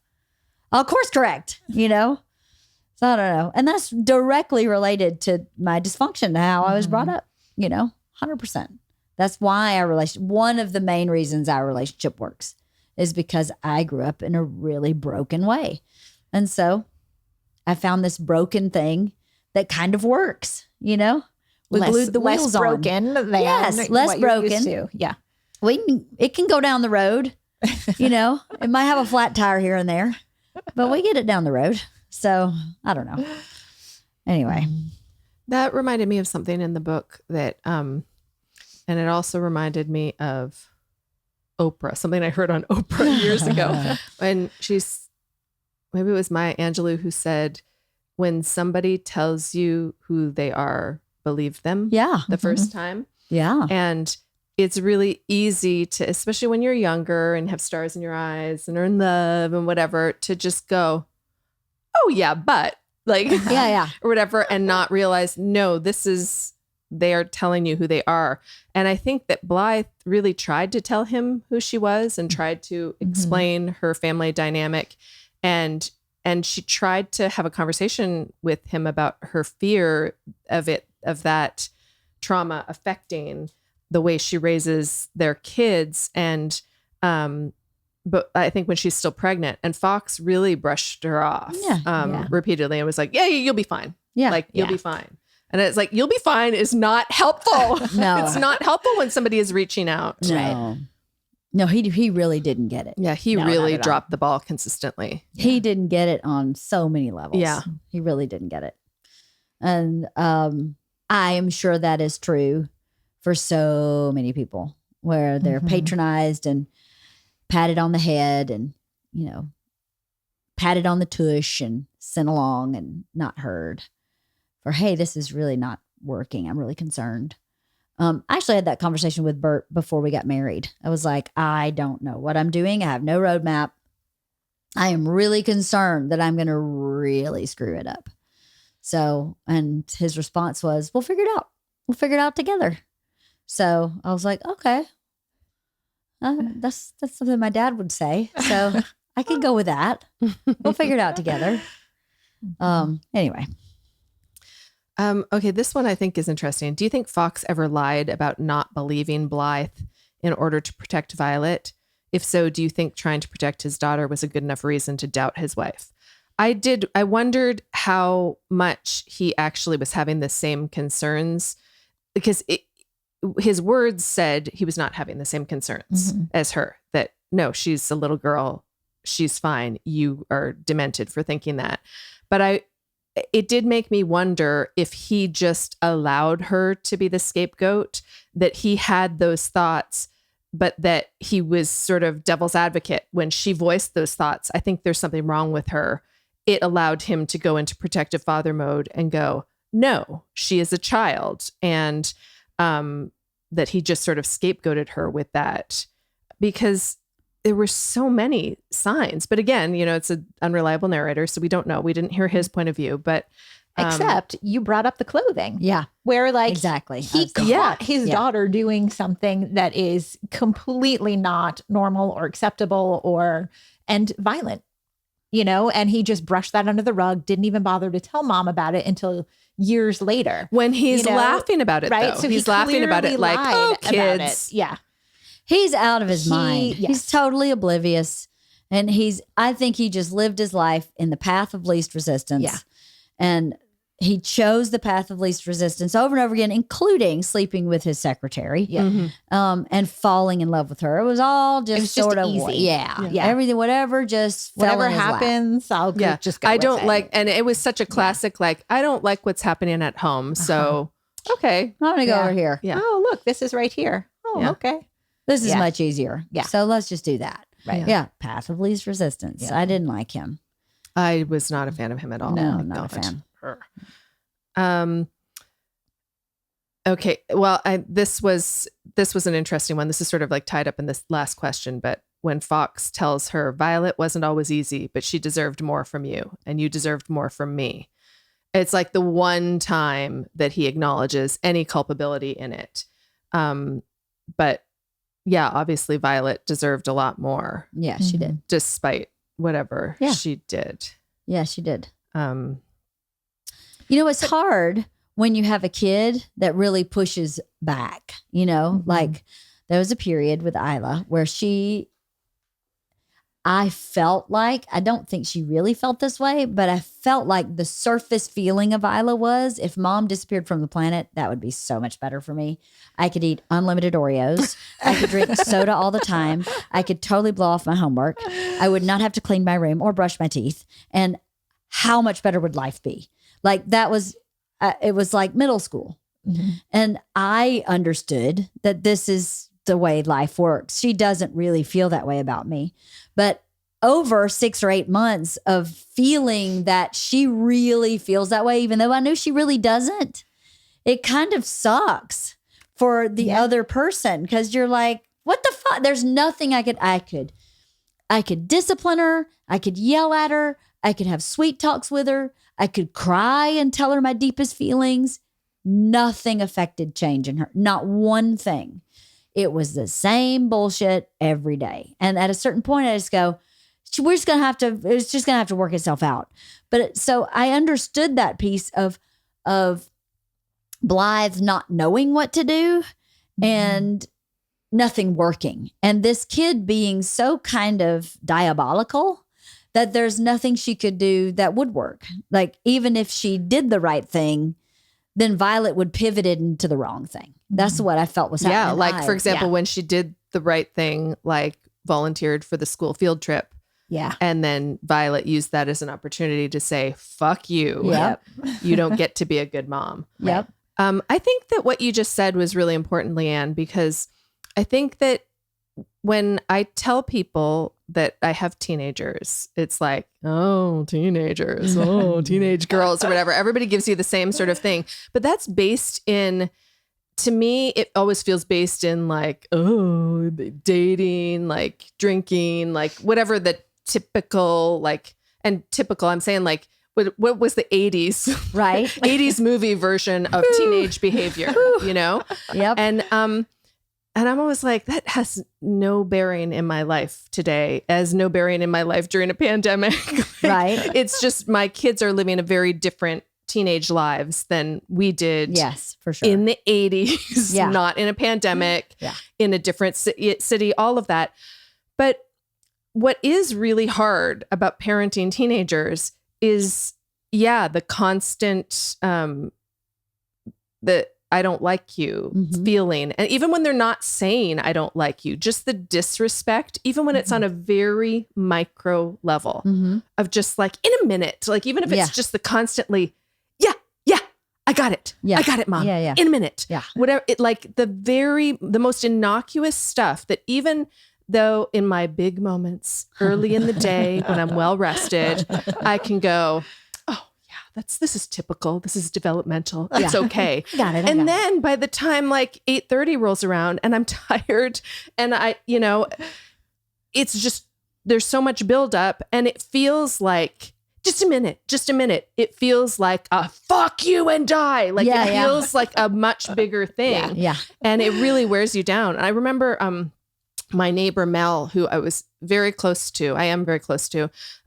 S1: I'll course correct, So I don't know. And that's directly related to my dysfunction, how I was brought up, 100%. That's why one of the main reasons our relationship works is because I grew up in a really broken way. And so I found this broken thing that kind of works, We glued the wheels on. Less broken.
S2: Yeah.
S1: It can go down the road, It might have a flat tire here and there, but we get it down the road. So I don't know. Anyway.
S3: That reminded me of something in the book that, and it also reminded me of Oprah, something I heard on Oprah years ago when maybe it was Maya Angelou who said, when somebody tells you who they are, believe them.
S1: Yeah.
S3: The first time.
S1: Yeah.
S3: And it's really easy to, especially when you're younger and have stars in your eyes and are in love and whatever, to just go, oh yeah, but
S1: yeah.
S3: or whatever, and not realize, no, they are telling you who they are. And I think that Blythe really tried to tell him who she was and tried to explain her family dynamic. And she tried to have a conversation with him about her fear of that trauma affecting the way she raises their kids. And, but I think when she's still pregnant, and Fox really brushed her off repeatedly and was like, yeah, you'll be fine.
S1: Yeah.
S3: You'll be fine. And it's like, you'll be fine is not helpful.
S1: No.
S3: It's not helpful when somebody is reaching out.
S1: No. Right? No, he really didn't get it.
S3: Yeah, he really dropped the ball consistently.
S1: He didn't get it on so many levels.
S3: Yeah.
S1: He really didn't get it. And I am sure that is true for so many people where they're patronized and patted on the head and, patted on the tush and sent along and not heard for, hey, this is really not working. I'm really concerned. I actually had that conversation with Bert before we got married. I was like, I don't know what I'm doing. I have no roadmap. I am really concerned that I'm going to really screw it up. So, and his response was, we'll figure it out. We'll figure it out together. So I was like, okay. That's something my dad would say. So I could go with that. We'll figure it out together. Anyway.
S3: Okay, this one I think is interesting. Do you think Fox ever lied about not believing Blythe in order to protect Violet? If so, do you think trying to protect his daughter was a good enough reason to doubt his wife? I wondered how much he actually was having the same concerns, because his words said he was not having the same concerns as her, that no, she's a little girl. She's fine. You are demented for thinking that. But it did make me wonder if he just allowed her to be the scapegoat, that he had those thoughts, but that he was sort of devil's advocate when she voiced those thoughts. I think there's something wrong with her. It allowed him to go into protective father mode and go, no, she is a child. And that he just sort of scapegoated her with that, because there were so many signs. But again, it's an unreliable narrator, so we don't know. We didn't hear his point of view, but
S2: except you brought up the clothing.
S1: Yeah.
S2: Where
S1: exactly.
S2: He caught his daughter doing something that is completely not normal or acceptable and violent, and he just brushed that under the rug, didn't even bother to tell mom about it until years later.
S3: When he's laughing about it,
S2: right?
S3: Though.
S2: So
S3: he's laughing about it like, oh, kids.
S2: Yeah.
S1: He's out of his mind.
S2: Yes.
S1: He's totally oblivious. And I think he just lived his life in the path of least resistance.
S2: Yeah.
S1: And he chose the path of least resistance over and over again, including sleeping with his secretary.
S2: Yeah.
S1: And falling in love with her. It was all just
S2: It was just
S1: sort of
S2: easy.
S1: Yeah.
S2: Yeah.
S1: Everything, whatever, just fell
S2: Whatever
S1: in his lap.
S2: happens, I'll just go
S3: I
S2: with
S3: don't
S2: it.
S3: like, and it was such a classic, like, I don't like what's happening at home. So, okay.
S1: I'm going to go
S2: Yeah.
S1: over here.
S3: Yeah.
S2: Oh, look, this is right here. Oh,
S3: Yeah.
S2: okay.
S1: This is
S2: Yeah.
S1: much easier.
S2: Yeah.
S1: So let's just do that.
S2: Right.
S1: Yeah. Path of least resistance.
S2: Yeah.
S1: I didn't like him.
S3: I was not a fan of him at all.
S1: No,
S3: Like,
S1: not a fan.
S3: Okay. Well, this was an interesting one. This is sort of like tied up in this last question, but when Fox tells her, Violet wasn't always easy, but she deserved more from you and you deserved more from me. It's like the one time that he acknowledges any culpability in it. But yeah, obviously Violet deserved a lot more.
S1: Yeah, she did.
S3: Despite whatever she did.
S1: Yeah, she did. It's hard when you have a kid that really pushes back, like there was a period with Isla where I felt like, I don't think she really felt this way, but I felt like the surface feeling of Isla was, if mom disappeared from the planet, that would be so much better for me. I could eat unlimited Oreos. I could drink soda all the time. I could totally blow off my homework. I would not have to clean my room or brush my teeth. And how much better would life be? Like that was, it was like middle school.
S2: Mm-hmm.
S1: And I understood that this is the way life works. She doesn't really feel that way about me. But over 6 or 8 months of feeling that she really feels that way, even though I knew she really doesn't, it kind of sucks for the other person because you're like, what the fuck? There's nothing I could discipline her. I could yell at her. I could have sweet talks with her. I could cry and tell her my deepest feelings. Nothing affected change in her. Not one thing. It was the same bullshit every day. And at a certain point, I just go, it's just going to have to work itself out. But so I understood that piece of Blythe not knowing what to do and nothing working. And this kid being so kind of diabolical that there's nothing she could do that would work. Like even if she did the right thing, then Violet would pivot it into the wrong thing. That's what I felt was happening.
S3: Yeah, like for example, when she did the right thing, like volunteered for the school field trip.
S2: Yeah.
S3: And then Violet used that as an opportunity to say, fuck you.
S1: Yep.
S3: You don't get to be a good mom.
S1: Yep.
S3: I think that what you just said was really important, Leanne, because I think that when I tell people that I have teenagers, it's like, oh, teenagers, oh, teenage girls or whatever. Everybody gives you the same sort of thing. But that's based in, to me, it always feels based in like, oh, dating, like drinking, like whatever the typical, like, and typical, I'm saying like, what was the 80s,
S1: Right.
S3: 80s movie version of teenage behavior,
S1: Yep.
S3: And I'm always like, that has no bearing in my life today, as no bearing in my life during a pandemic.
S1: Right.
S3: It's just my kids are living a very different teenage lives than we did.
S1: Yes, for sure.
S3: In the 80s,
S1: Yeah.
S3: not in a pandemic,
S1: Yeah.
S3: in a different city, all of that. But what is really hard about parenting teenagers is, the constant, the I don't like you feeling. And even when they're not saying I don't like you, just the disrespect, even when it's on a very micro level of just like in a minute, like even if it's just the constantly, I got it.
S1: Yeah.
S3: I got it, mom.
S1: Yeah.
S3: In a minute.
S1: Yeah.
S3: Whatever. It like the most innocuous stuff that even though in my big moments early in the day when I'm well rested, I can go, this is typical. This is developmental. It's okay.
S1: Got it.
S3: And then by the time like 8:30 rolls around and I'm tired and it's just, there's so much buildup and it feels like just a minute. It feels like a fuck you and die. Like it feels like a much bigger thing.
S1: Yeah.
S3: And it really wears you down. And I remember my neighbor Mel, who I was very close to,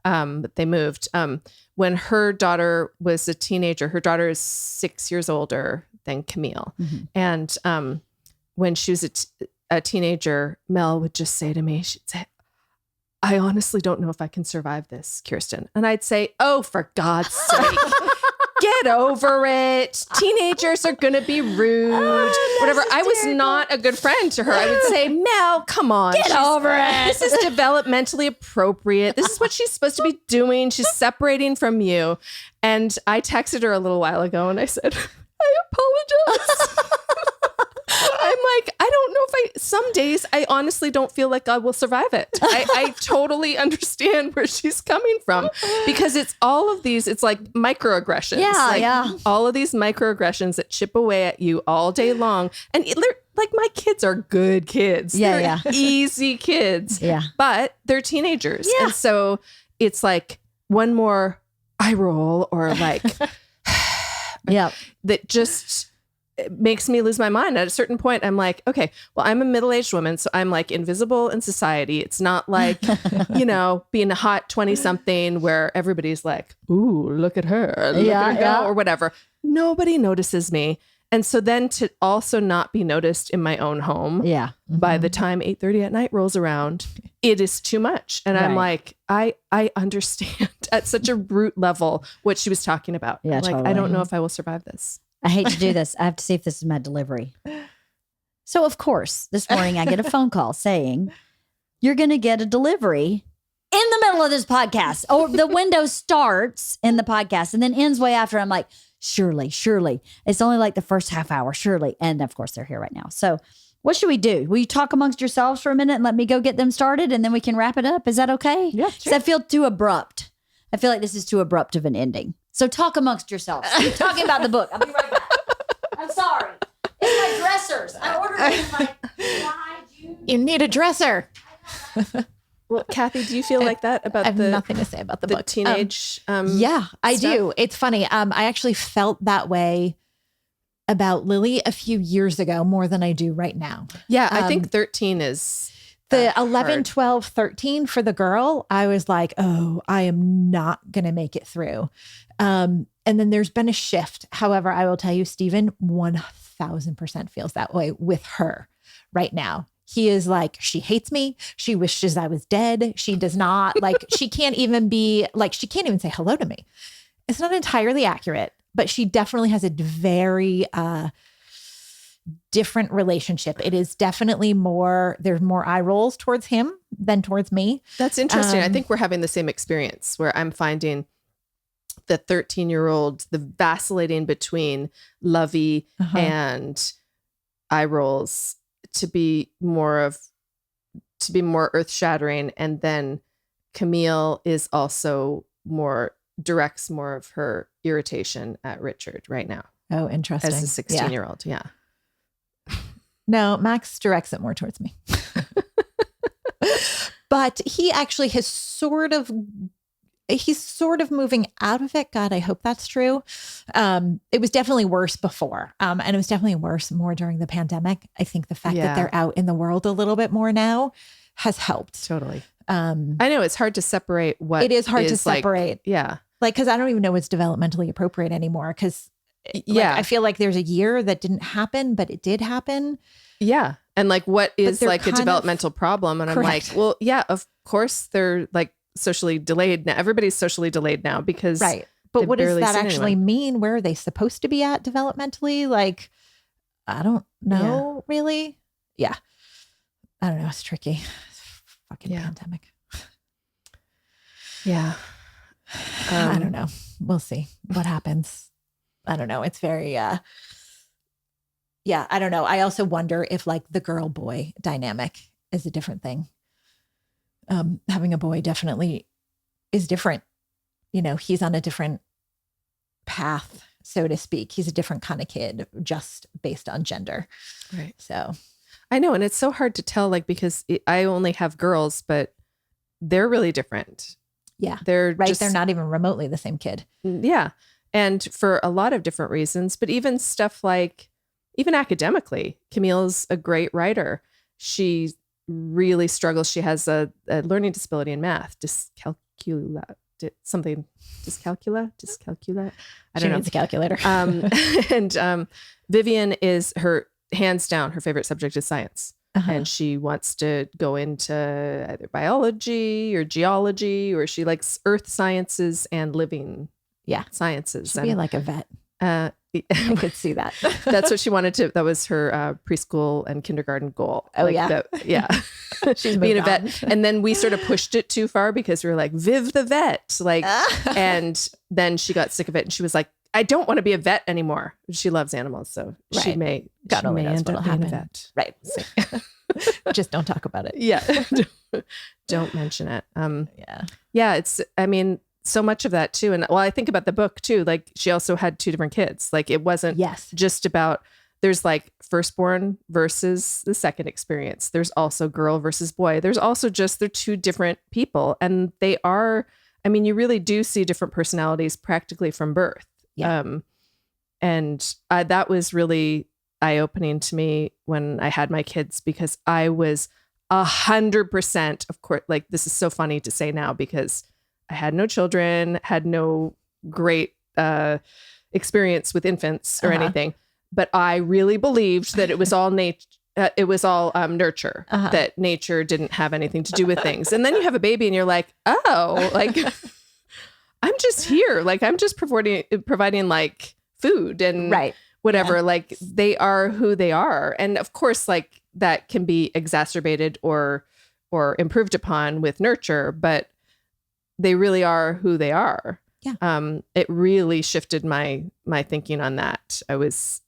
S3: but they moved. When her daughter was a teenager, her daughter is 6 years older than Camille. And when she was a teenager, Mel would just say to me, she'd say, I honestly don't know if I can survive this, Kirsten. And I'd say, oh, for God's sake, get over it. Teenagers are going to be rude, whatever. I was not a good friend to her. I would say, Mel, come on.
S1: Get over it.
S3: This is developmentally appropriate. This is what she's supposed to be doing. She's separating from you. And I texted her a little while ago and I said, I apologize. I'm like, I don't know if some days I honestly don't feel like I will survive it. I totally understand where she's coming from because it's all of these, it's like microaggressions.
S1: Yeah.
S3: All of these microaggressions that chip away at you all day long. And like my kids are good kids. They're easy kids.
S1: Yeah.
S3: But they're teenagers.
S1: Yeah.
S3: And so it's like one more eye roll or like, that just it makes me lose my mind. At a certain point, I'm like, okay, well, I'm a middle-aged woman, so I'm like invisible in society. It's not like, being a hot 20-something where everybody's like, ooh, look at her, look at her go, or whatever. Nobody notices me. And so then to also not be noticed in my own home by the time 8:30 at night rolls around, it is too much. And I'm like, I understand at such a root level what she was talking about.
S1: Yeah,
S3: like,
S1: totally.
S3: I don't know if I will survive this.
S1: I hate to do this. I have to see if this is my delivery. So, of course, this morning I get a phone call saying, you're going to get a delivery in the middle of this podcast. Or the window starts in the podcast and then ends way after. I'm like, surely. It's only like the first half hour, surely. And of course, they're here right now. So what should we do? Will you talk amongst yourselves for a minute and let me go get them started and then we can wrap it up? Is that okay?
S3: Yeah, sure.
S1: 'Cause I feel too abrupt. I feel like this is too abrupt of an ending. So talk amongst yourselves. You're talking about the book. I'll be right back. I'm sorry. It's my dressers. I ordered them like July, June.
S2: You need a dresser.
S3: Well, Cathy, do you feel like that about
S2: I have nothing to say about the book.
S3: Teenage?
S2: Yeah, I
S3: stuff?
S2: do. It's funny. I actually felt that way about Lily a few years ago more than I do right now.
S3: Yeah, I think 13 is
S2: the 11,
S3: hard.
S2: 12, 13 for the girl. I was like, oh, I am not going to make it through. And then there's been a shift. However, I will tell you, Stephen 1000% feels that way with her right now. He is like, she hates me. She wishes I was dead. She does not like, she can't even say hello to me. It's not entirely accurate, but she definitely has a very different relationship. It is definitely there's more eye rolls towards him than towards me.
S3: That's interesting. I think we're having the same experience where I'm finding the 13-year-old, the vacillating between lovey and eye rolls to be more earth-shattering. And then Camille is also directs more of her irritation at Richard right now.
S2: Oh, interesting.
S3: As a 16-year-old. Yeah.
S2: No, Max directs it more towards me. But he actually has he's sort of moving out of it. God, I hope that's true. It was definitely worse before. And it was definitely worse more during the pandemic. I think the fact that they're out in the world a little bit more now has helped.
S3: Totally. I know it's hard to separate what
S2: it is hard to
S3: like,
S2: separate.
S3: Yeah.
S2: Like, cause I don't even know what's developmentally appropriate anymore. Cause I feel like there's a year that didn't happen, but it did happen.
S3: Yeah. And like, what is like a developmental problem? And
S2: correct.
S3: I'm like, well, yeah, of course they're like socially delayed now. Everybody's socially delayed now because
S2: right. But what does that actually mean? Where are they supposed to be at developmentally? Like, I don't know really. Yeah. I don't know. It's tricky. It's fucking pandemic. Yeah. I don't know. We'll see what happens. I don't know. It's very, I don't know. I also wonder if like the girl boy dynamic is a different thing. Having a boy definitely is different. You know, he's on a different path, so to speak. He's a different kind of kid just based on gender.
S3: Right.
S2: So
S3: I know. And it's so hard to tell, like, because I only have girls, but they're really different.
S2: Yeah.
S3: They're
S2: right. They're not even remotely the same kid.
S3: Yeah. And for a lot of different reasons, but even stuff like, even academically, Camille's a great writer. She really struggles. She has a learning disability in math, dyscalculia. I don't know.
S2: Needs a calculator.
S3: And Vivian is hands down, her favorite subject is science. and she wants to go into either biology or geology, or she likes earth sciences and living sciences.
S2: She'd be like a vet.
S3: I
S2: could see that.
S3: That's what she wanted to. That was her preschool and kindergarten goal.
S2: Oh, like
S3: She's being a vet. And then we sort of pushed it too far because we were like, Viv the vet. Like, and then she got sick of it and she was like, I don't want to be a vet anymore. She loves animals. So she may end up being a vet.
S2: Right. So, just don't talk about it.
S3: Yeah. Don't mention it. Yeah. It's, I mean, so much of that too. And I think about the book too, like she also had 2 different kids. Like it wasn't just about, there's like firstborn versus the second experience. There's also girl versus boy. There's also just, they're 2 different people. And they are, I mean, you really do see different personalities practically from birth. Yeah. And that was really eye-opening to me when I had my kids, because I was 100%, of course, like this is so funny to say now because I had no children, had no great experience with infants or anything, but I really believed that it was all nature. It was all nurture, that nature didn't have anything to do with things. And then you have a baby and you're like, oh, like I'm just here. Like I'm just providing like food and whatever. Like they are who they are. And of course, like that can be exacerbated or improved upon with nurture, but they really are who they are. Yeah. It really shifted my thinking on that. I was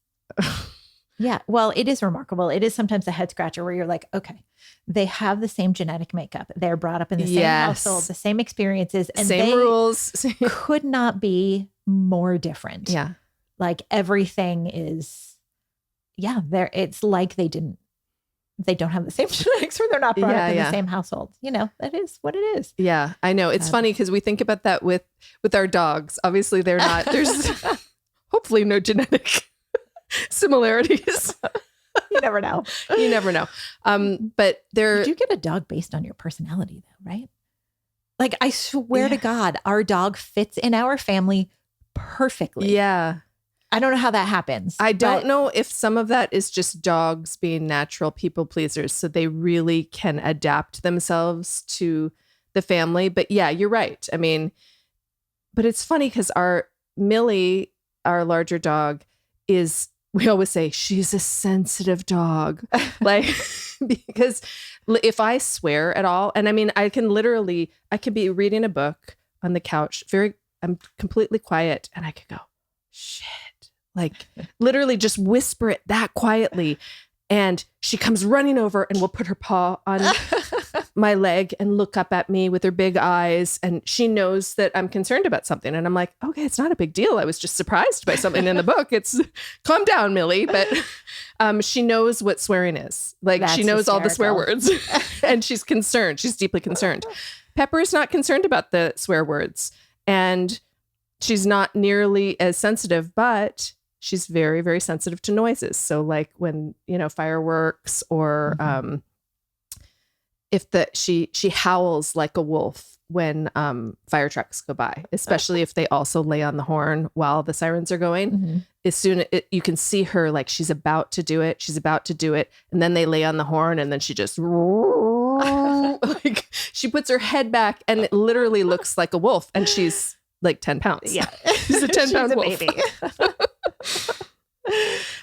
S2: yeah. Well, it is remarkable. It is sometimes a head scratcher where you're like, okay, they have the same genetic makeup. They're brought up in the same household, the same experiences, and
S3: same rules.
S2: Could not be more different. Yeah. Like everything is, it's like they don't have the same genetics, or they're not brought up in the same household. You know, that is what it is.
S3: Yeah, I know. It's funny because we think about that with our dogs. Obviously, they're not, there's hopefully no genetic similarities.
S2: You never know.
S3: You never know. But there,
S2: you get a dog based on your personality though, right? Like I swear to God, our dog fits in our family perfectly.
S3: Yeah.
S2: I don't know how that happens.
S3: I don't know if some of that is just dogs being natural people pleasers, so they really can adapt themselves to the family. But yeah, you're right. I mean, but it's funny because our Millie, our larger dog, we always say she's a sensitive dog. Like, because if I swear at all, and I mean, I could be reading a book on the couch, I'm completely quiet, and I could go, shit. Like literally just whisper it that quietly. And she comes running over and will put her paw on my leg and look up at me with her big eyes. And she knows that I'm concerned about something. And I'm like, okay, it's not a big deal. I was just surprised by something in the book. It's calm down, Millie. But she knows what swearing is. Like she knows all the swear words and she's concerned. She's deeply concerned. Pepper is not concerned about the swear words. And she's not nearly as sensitive, but she's very, very sensitive to noises. So like when, fireworks or if she howls like a wolf when fire trucks go by, especially if they also lay on the horn while the sirens are going. Mm-hmm. As soon as you can see her, like she's about to do it. And then they lay on the horn and then she just like she puts her head back and it literally looks like a wolf. And she's like 10 pounds. Yeah. She's a 10-pound wolf. Baby.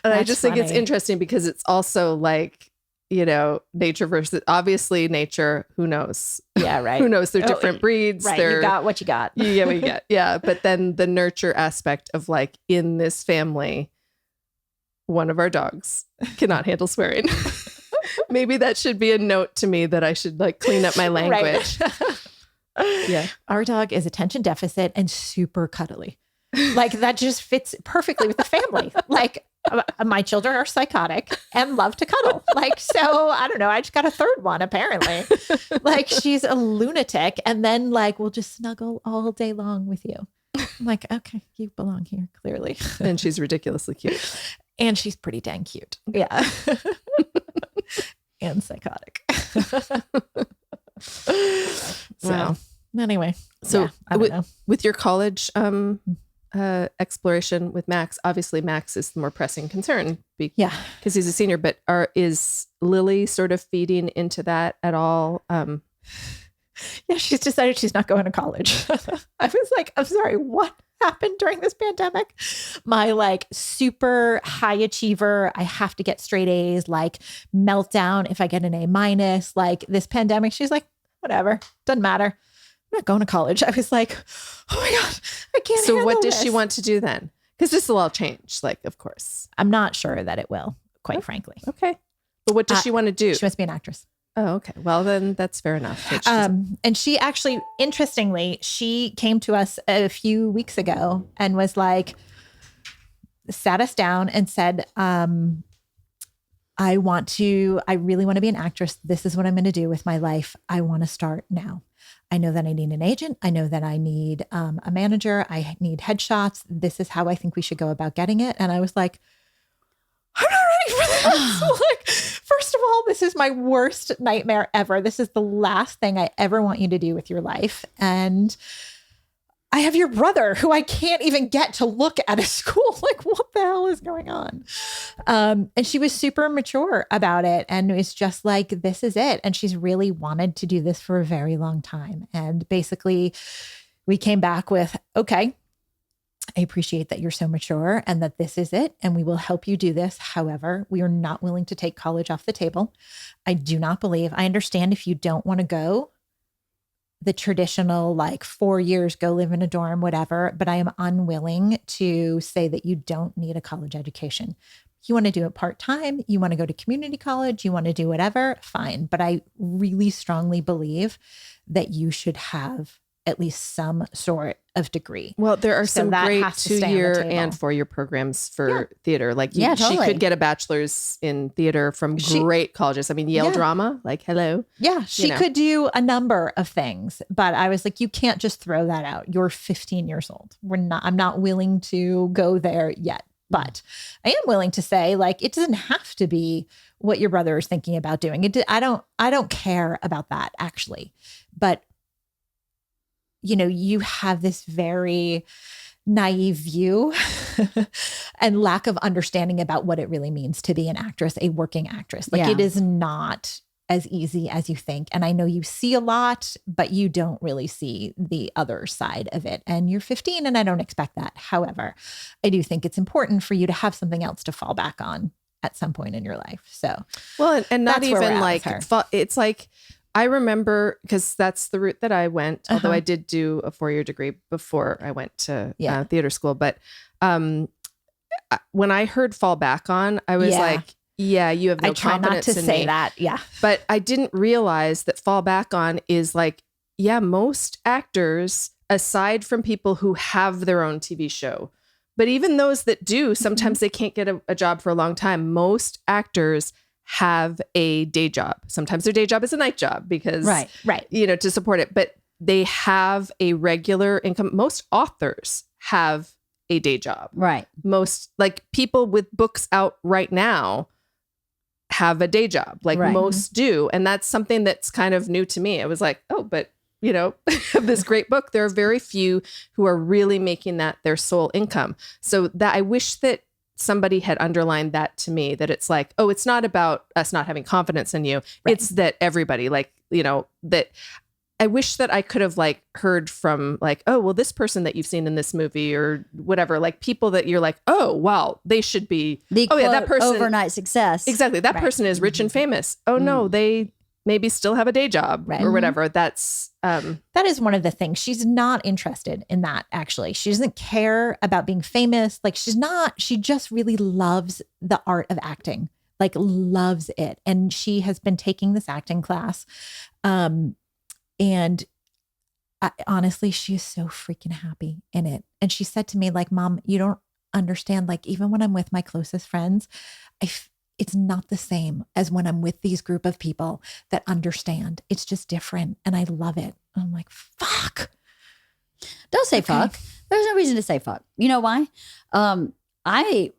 S3: And I just think it's interesting because it's also like, nature versus obviously nature. Who knows? Yeah, right. Who knows? They're different breeds.
S2: Right. You got what you got.
S3: Yeah, what you get. Yeah. But then the nurture aspect of like in this family, one of our dogs cannot handle swearing. Maybe that should be a note to me that I should like clean up my language. Right.
S2: Yeah. Our dog is attention deficit and super cuddly. Like that just fits perfectly with the family. Like my children are psychotic and love to cuddle. Like, so I don't know. I just got a third one apparently. Like she's a lunatic and then like we'll just snuggle all day long with you. I'm like, okay, you belong here clearly.
S3: And she's ridiculously cute.
S2: And she's pretty dang cute. Yeah. And psychotic. So anyway,
S3: so with your college exploration with Max. Obviously, Max is the more pressing concern
S2: Yeah.
S3: because he's a senior, but is Lily sort of feeding into that at all?
S2: Yeah, she's decided she's not going to college. I was like, I'm sorry, what happened during this pandemic? My like super high achiever, I have to get straight A's, like meltdown if I get an A-, like this pandemic, she's like, whatever, doesn't matter. I'm not going to college. I was like, oh my God, I can't
S3: So what does
S2: this.
S3: she want to do then? Because this will all change, like, of course.
S2: I'm not sure that it will, quite frankly.
S3: Okay. But what does she want to do?
S2: She wants to be an actress.
S3: Oh, okay. Well, then that's fair enough.
S2: And she actually, interestingly, she came to us a few weeks ago and was like, sat us down and said, I really want to be an actress. This is what I'm going to do with my life. I want to start now. I know that I need an agent. I know that I need a manager. I need headshots. This is how I think we should go about getting it. And I was like, I'm not ready for this. Like, first of all, this is my worst nightmare ever. This is the last thing I ever want you to do with your life. And I have your brother who I can't even get to look at a school. Like, what the hell is going on? And she was super mature about it. And it was just like, this is it. And she's really wanted to do this for a very long time. And basically we came back with, okay, I appreciate that you're so mature and that this is it. And we will help you do this. However, we are not willing to take college off the table. I understand if you don't want to go the traditional, like 4 years, go live in a dorm, whatever, but I am unwilling to say that you don't need a college education. You want to do it part-time, you want to go to community college, you want to do whatever, fine. But I really strongly believe that you should have at least some sort of degree.
S3: Well, there are some great 2-year and 4-year programs for theater. Like she could get a bachelor's in theater from great colleges. I mean, Yale Drama, like, hello.
S2: Yeah, she could do a number of things, but I was like, you can't just throw that out. You're 15 years old. I'm not willing to go there yet. But I am willing to say, like, it doesn't have to be what your brother is thinking about doing. I don't care about that, actually. But you know, you have this very naive view and lack of understanding about what it really means to be an actress, a working actress. Like it is not as easy as you think. And I know you see a lot, but you don't really see the other side of it. And you're 15 and I don't expect that. However, I do think it's important for you to have something else to fall back on at some point in your life. So,
S3: well, and not even like, it's like, I remember, because that's the route that I went, although I did do a 4-year degree before I went to theater school. But when I heard fall back on, I was like, yeah, you have no confidence in me. I try not to say
S2: that. Yeah.
S3: But I didn't realize that fall back on is like, most actors, aside from people who have their own TV show, but even those that do, sometimes they can't get a job for a long time. Most actors have a day job. Sometimes their day job is a night job because, you know, to support it, but they have a regular income. Most authors have a day job.
S1: Right.
S3: Most, like, people with books out right now have a day job. Like most do. And that's something that's kind of new to me. I was like, oh, but you know, this great book, there are very few who are really making that their sole income. So that I wish that somebody had underlined that to me, that it's like, oh, it's not about us not having confidence in you. Right. It's that everybody, like, you know, that I wish that I could have like heard from like, oh, well, this person that you've seen in this movie or whatever, like people that you're like, oh, wow, they should be that person,
S1: overnight success.
S3: Exactly. That person is rich and famous. Oh no, they maybe still have a day job or whatever. That's
S2: that is one of the things. She's not interested in that, actually. She doesn't care about being famous. Like she just really loves the art of acting, like loves it. And she has been taking this acting class. And honestly, she is so freaking happy in it. And she said to me, like, Mom, you don't understand. Like, even when I'm with my closest friends, it's not the same as when I'm with these group of people that understand. It's just different. And I love it. I'm like, fuck.
S1: Don't say fuck. There's no reason to say fuck. You know why? I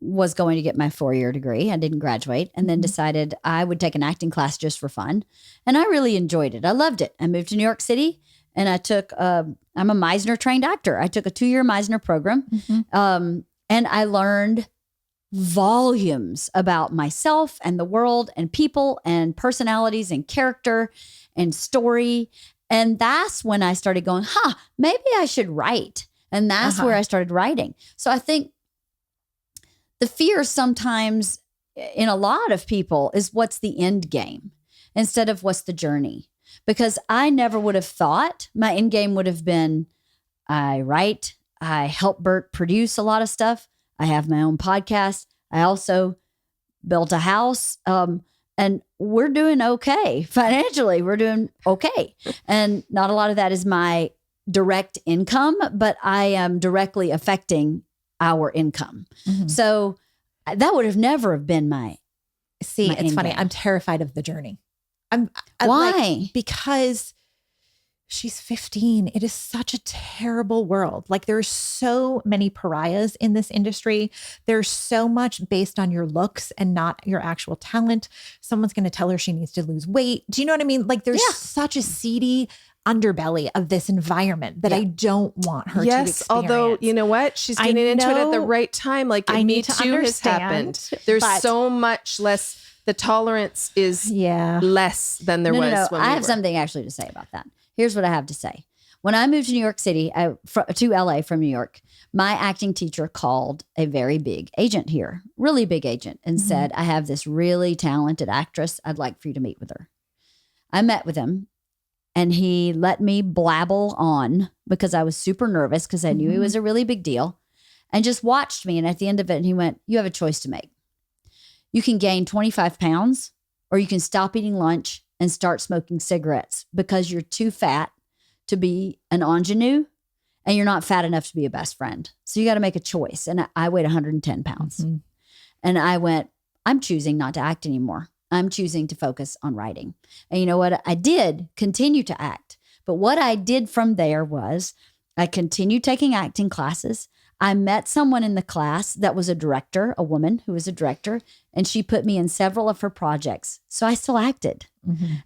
S1: was going to get my 4-year degree. I didn't graduate and then decided I would take an acting class just for fun. And I really enjoyed it. I loved it. I moved to New York City and I took, I I'm a Meisner trained actor. I took a 2-year Meisner program. And I learned volumes about myself and the world and people and personalities and character and story. And that's when I started going, maybe I should write. And that's where I started writing. So I think the fear sometimes in a lot of people is what's the end game instead of what's the journey. Because I never would have thought my end game would have been, I write, I help Bert produce a lot of stuff. I have my own podcast. I also built a house. And we're doing okay. Financially, we're doing okay. And not a lot of that is my direct income, but I am directly affecting our income. So that would have never have been my
S2: it's funny. I'm terrified of the journey.
S1: Why?
S2: Because she's 15. It is such a terrible world. Like there's so many pariahs in this industry. There's so much based on your looks and not your actual talent. Someone's going to tell her she needs to lose weight. Do you know what I mean? Like there's such a seedy underbelly of this environment that I don't want her to experience.
S3: Although, you know what? She's getting into it at the right time. Like Me Too has happened. There's so much less. The tolerance is less than there was when we
S1: I have something actually to say about that. Here's what I have to say. When I moved to New York City, to LA from New York, my acting teacher called a very big agent here, really big agent, and said, I have this really talented actress. I'd like for you to meet with her. I met with him and he let me blabble on because I was super nervous because I knew it was a really big deal and just watched me. And at the end of it, he went, you have a choice to make. You can gain 25 pounds or you can stop eating lunch and start smoking cigarettes because you're too fat to be an ingenue and you're not fat enough to be a best friend. So you got to make a choice. And I weighed 110 pounds. And I went, I'm choosing not to act anymore. I'm choosing to focus on writing. And you know what? I did continue to act. But what I did from there was I continued taking acting classes. I met someone in the class that was a director, a woman who was a director, and she put me in several of her projects. So I still acted.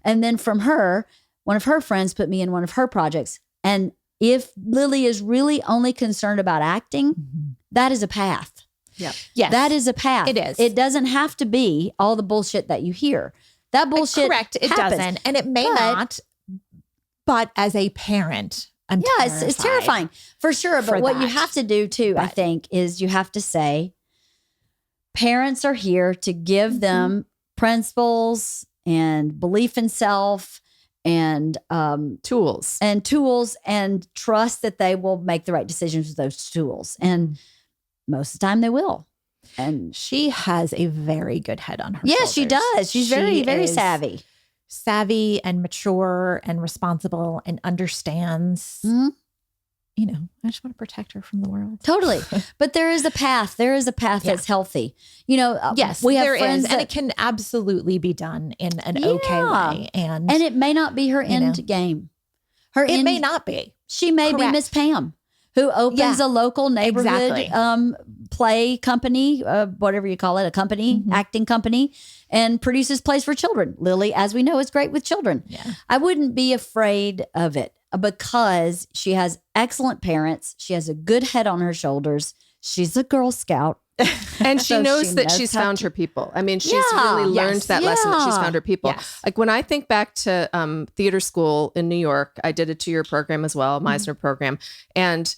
S1: And then from her, one of her friends put me in one of her projects. And if Lily is really only concerned about acting, that is a path.
S2: Yes.
S1: That is a path.
S2: It is.
S1: It doesn't have to be all the bullshit that you hear. That bullshit
S2: Correct. It
S1: happens.
S2: doesn't. And it may not. But as a parent,
S1: it's terrifying for sure. But what you have to do too, I think, is you have to say, parents are here to give them principles and belief in self and
S3: tools
S1: and trust that they will make the right decisions with those tools. And most of the time they will. And
S2: she has a very good head on her
S1: shoulders.
S2: She
S1: does. She's very, very
S2: savvy and mature and responsible and understands, you know, I just want to protect her from the world.
S1: Totally. But there is a path. There is a path that's healthy. You know,
S2: yes,
S1: we have
S2: there
S1: friends
S2: is, and it can absolutely be done in an okay way. And
S1: it may not be her end game.
S2: It may not be.
S1: She may be Miss Pam, who opens a local neighborhood play company, whatever you call it, a company, acting company, and produces plays for children. Lily, as we know, is great with children.
S2: Yeah.
S1: I wouldn't be afraid of it because she has excellent parents. She has a good head on her shoulders. She's a Girl Scout.
S3: And she knows that she's found her people. I mean, she's really learned that lesson that she's found her people.
S2: Yes.
S3: Like when I think back to theater school in New York, I did a 2-year program as well, Meisner program. And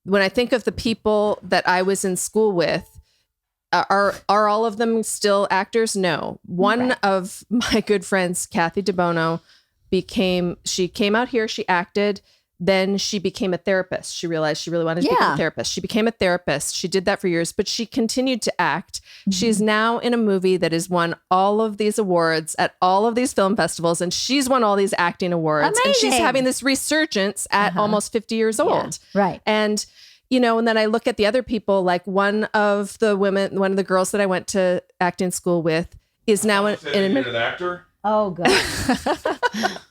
S3: when I think of the people that I was in school with, are all of them still actors? No. One of my good friends, Cathy DeBono, she came out here, she acted. Then she became a therapist. She realized she really wanted to become a therapist. She became a therapist. She did that for years, but she continued to act. She's now in a movie that has won all of these awards at all of these film festivals, and she's won all these acting awards.
S1: Amazing.
S3: And she's having this resurgence at almost 50 years old.
S1: Yeah. Right.
S3: And, you know, and then I look at the other people, like one of the girls that I went to acting school with is now an
S4: actor.
S1: Oh, God.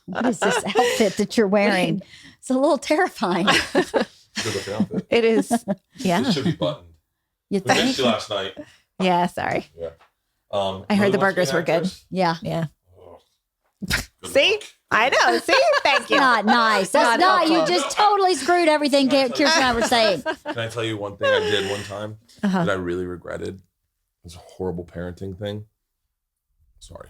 S1: What is this outfit that you're wearing? It's a little terrifying.
S4: Good outfit.
S2: It is. Yeah.
S4: It should be buttoned.
S1: You
S4: We
S1: think?
S4: missed you last night.
S2: Yeah. Sorry.
S4: Yeah.
S2: I heard the burgers were good.
S1: Yeah.
S2: Yeah.
S4: Oh, good
S2: See?
S4: luck.
S2: I know. See? Thank you.
S1: Not nice. That's not. You
S3: helpful.
S1: just totally screwed everything Kirsten and I were saying.
S4: Can I tell you one thing I did one time that I really regretted? It was a horrible parenting thing. Sorry.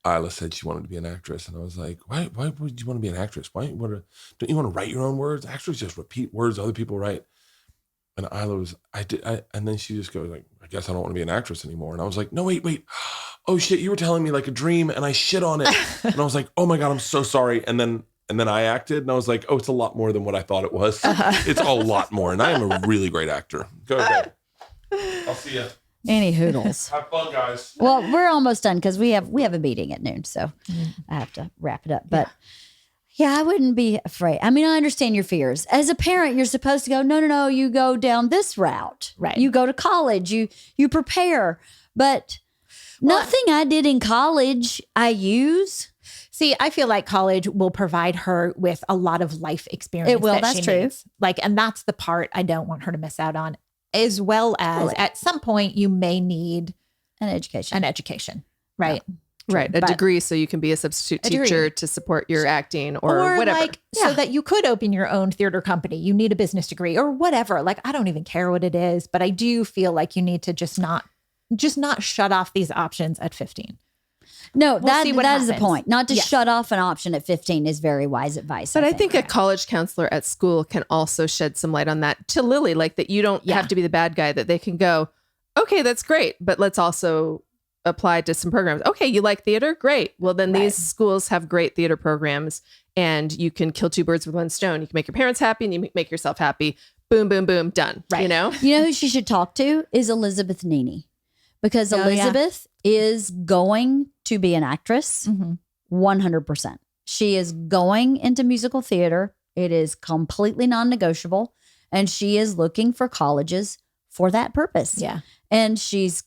S4: Isla said she wanted to be an actress, and I was like, why would you want to be an actress? Don't you want to write your own words? Actors just repeat words other people write. And Isla was, and then she just goes like, I guess I don't want to be an actress anymore. And I was like, no, wait. Oh shit, you were telling me like a dream and I shit on it. And I was like, oh my God, I'm so sorry. And then I acted and I was like, oh, it's a lot more than what I thought it was. It's a lot more. And I am a really great actor. Go. I'll see ya.
S1: Any hoodles.
S4: Have fun, guys.
S1: Well, we're almost done because we have a meeting at noon, so I have to wrap it up. But yeah, I wouldn't be afraid. I mean, I understand your fears. As a parent, you're supposed to go, no, you go down this route.
S2: Right.
S1: You go to college, you prepare. But nothing I did in college I use.
S2: See, I feel like college will provide her with a lot of life experience.
S1: It will,
S2: that
S1: that's
S2: she
S1: true.
S2: needs. And that's the part I don't want her to miss out on. As well as at some point you may need
S1: An education.
S2: Right.
S3: Right. A
S2: But-
S3: degree so you can be a substitute
S2: A degree.
S3: teacher to support your acting or whatever.
S2: So that you could open your own theater company. You need a business degree or whatever. I don't even care what it is, but I do feel like you need to just not shut off these options at 15.
S1: No,
S2: We'll see what
S1: that is the
S2: happens.
S1: point. Not to
S2: Yes.
S1: shut off an option at 15 is very wise advice.
S3: But I think a college counselor at school can also shed some light on that to Lily, that you don't have to be the bad guy, that they can go, okay, that's great, but let's also apply to some programs. Okay, you like theater? Great. Well, then these schools have great theater programs and you can kill two birds with one stone. You can make your parents happy and you make yourself happy. Boom, boom, boom, done.
S2: Right.
S3: You know?
S1: You know who she should talk to is Elizabeth Nini, because Elizabeth is going to be an actress 100%. She is going into musical theater. It is completely non-negotiable. And she is looking for colleges for that purpose.
S2: Yeah.
S1: And she's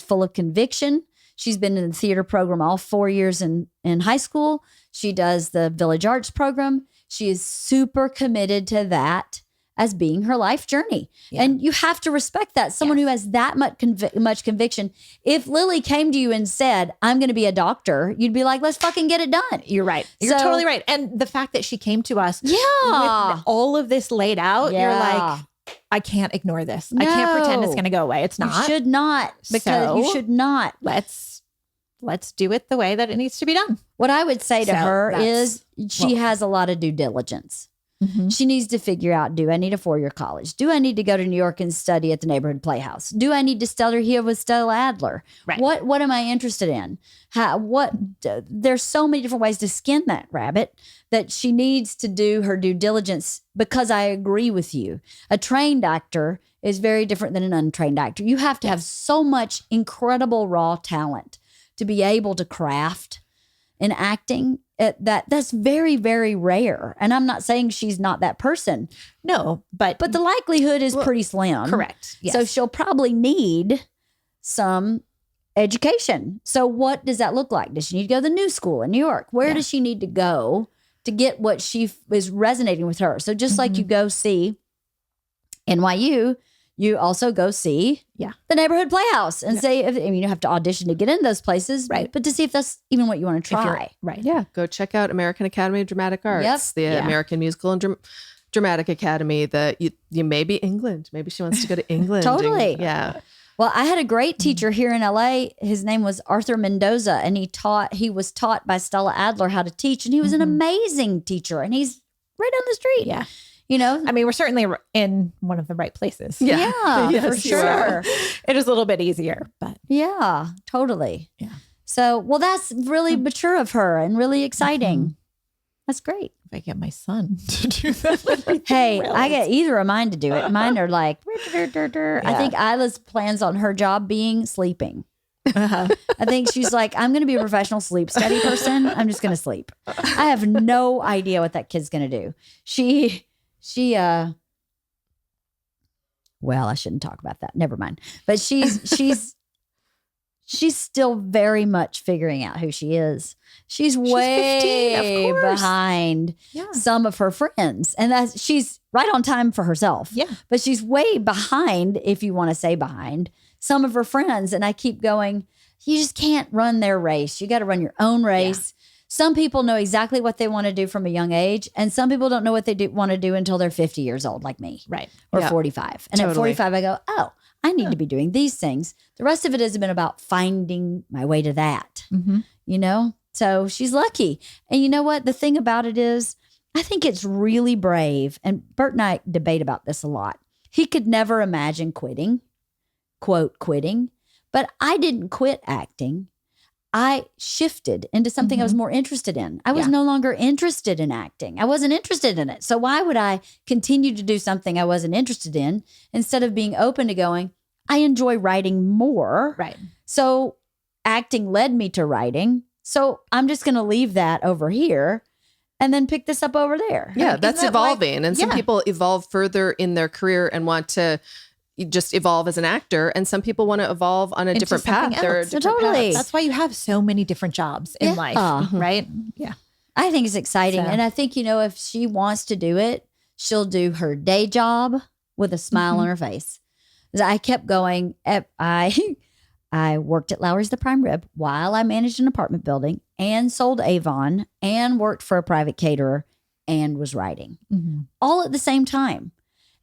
S1: full of conviction. She's been in the theater program all 4 years in high school. She does the Village Arts program. She is super committed to that as being her life journey.
S2: Yeah.
S1: And you have to respect that. Someone who has that much conviction. If Lily came to you and said, I'm going to be a doctor, you'd be like, let's fucking get it done.
S2: You're right. You're
S1: So-
S2: totally right. And the fact that she came to us
S1: Yeah.
S2: with all of this laid out, you're like, I can't ignore this. I can't pretend it's
S1: No.
S2: going to go away. It's not.
S1: You should not, because you
S2: So-
S1: should not.
S2: Let's do it the way that it needs to be done.
S1: What I would say to
S2: So
S1: her
S2: that's-
S1: is she has a lot of due diligence. She needs to figure out, do I need a 4-year college? Do I need to go to New York and study at the neighborhood playhouse? Do I need to study here with Stella Adler?
S2: Right.
S1: What am I interested in? There's so many different ways to skin that rabbit that she needs to do her due diligence, because I agree with you. A trained actor is very different than an untrained actor. You have to have so much incredible raw talent to be able to craft in acting. That's very, very rare. And I'm not saying she's not that person,
S2: No, but
S1: but the likelihood is pretty slim.
S2: correct. Yes.
S1: So she'll probably need some education. So what does that look like? Does she need to go to the new school in New York? Where does she need to go to get what she is resonating with her? So just like you go see NYU, you also go see the neighborhood playhouse and say, you have to audition to get in those places,
S2: Right.
S1: but to see if that's even what you want to
S2: If you're-
S1: try.
S2: right.
S3: Yeah. Go check out American Academy of Dramatic Arts, the American Musical and Dramatic Academy. You maybe England. Maybe she wants to go to England.
S1: Totally.
S3: Yeah.
S1: Well, I had a great teacher here in LA. His name was Arthur Mendoza, and he was taught by Stella Adler how to teach, and he was an amazing teacher, and he's right down the street.
S2: Yeah.
S1: You know?
S2: I mean, we're certainly in one of the right places.
S3: Yeah.
S1: Yeah,
S3: Yes,
S1: for
S3: you are.
S1: sure.
S2: It is a little bit easier, but
S1: Yeah, totally.
S2: Yeah.
S1: So, well, that's really mature of her and really exciting. That's great.
S2: if I get my son to do that.
S1: Hey,
S2: thrilled.
S1: I get either of mine to do it. Mine are like, I think Isla's plans on her job being sleeping. I think she's like, I'm going to be a professional sleep study person. I'm just going to sleep. I have no idea what that kid's going to do. Well, I shouldn't talk about that. Never mind. But she's still very much figuring out who she is. She's way
S2: 15, of course.
S1: behind
S2: Yeah.
S1: some of her friends. And she's right on time for herself.
S2: Yeah.
S1: But she's way behind, if you want to say behind, some of her friends. And I keep going, you just can't run their race. You got to run your own race. Some people know exactly what they want to do from a young age, and some people don't know what they want to do until they're 50 years old, like me.
S2: Right.
S1: Or 45. And at 45, I go, oh, I need to be doing these things. The rest of it has been about finding my way to that, you know? So she's lucky. And you know what? The thing about it is, I think it's really brave. And Bert and I debate about this a lot. He could never imagine quitting, quote, quitting. But I didn't quit acting. I shifted into something I was more interested in. I was no longer interested in acting. I wasn't interested in it. So why would I continue to do something I wasn't interested in instead of being open to going, I enjoy writing more.
S2: Right.
S1: So acting led me to writing. So I'm just going to leave that over here and then pick this up over there.
S3: Yeah, that's evolving. And some
S2: Yeah.
S3: people evolve further in their career and want to just evolve as an actor. And some people want to evolve on a
S2: Into
S3: different path.
S2: something
S3: There are
S2: else.
S3: different
S1: Totally.
S3: paths.
S2: That's why you have so many different jobs in life, right? Yeah.
S1: I think it's exciting.
S2: So-
S1: And I think, you know, if she wants to do it, she'll do her day job with a smile on her face. 'Cause I kept going. I worked at Lowry's the Prime Rib while I managed an apartment building and sold Avon and worked for a private caterer and was writing all at the same time.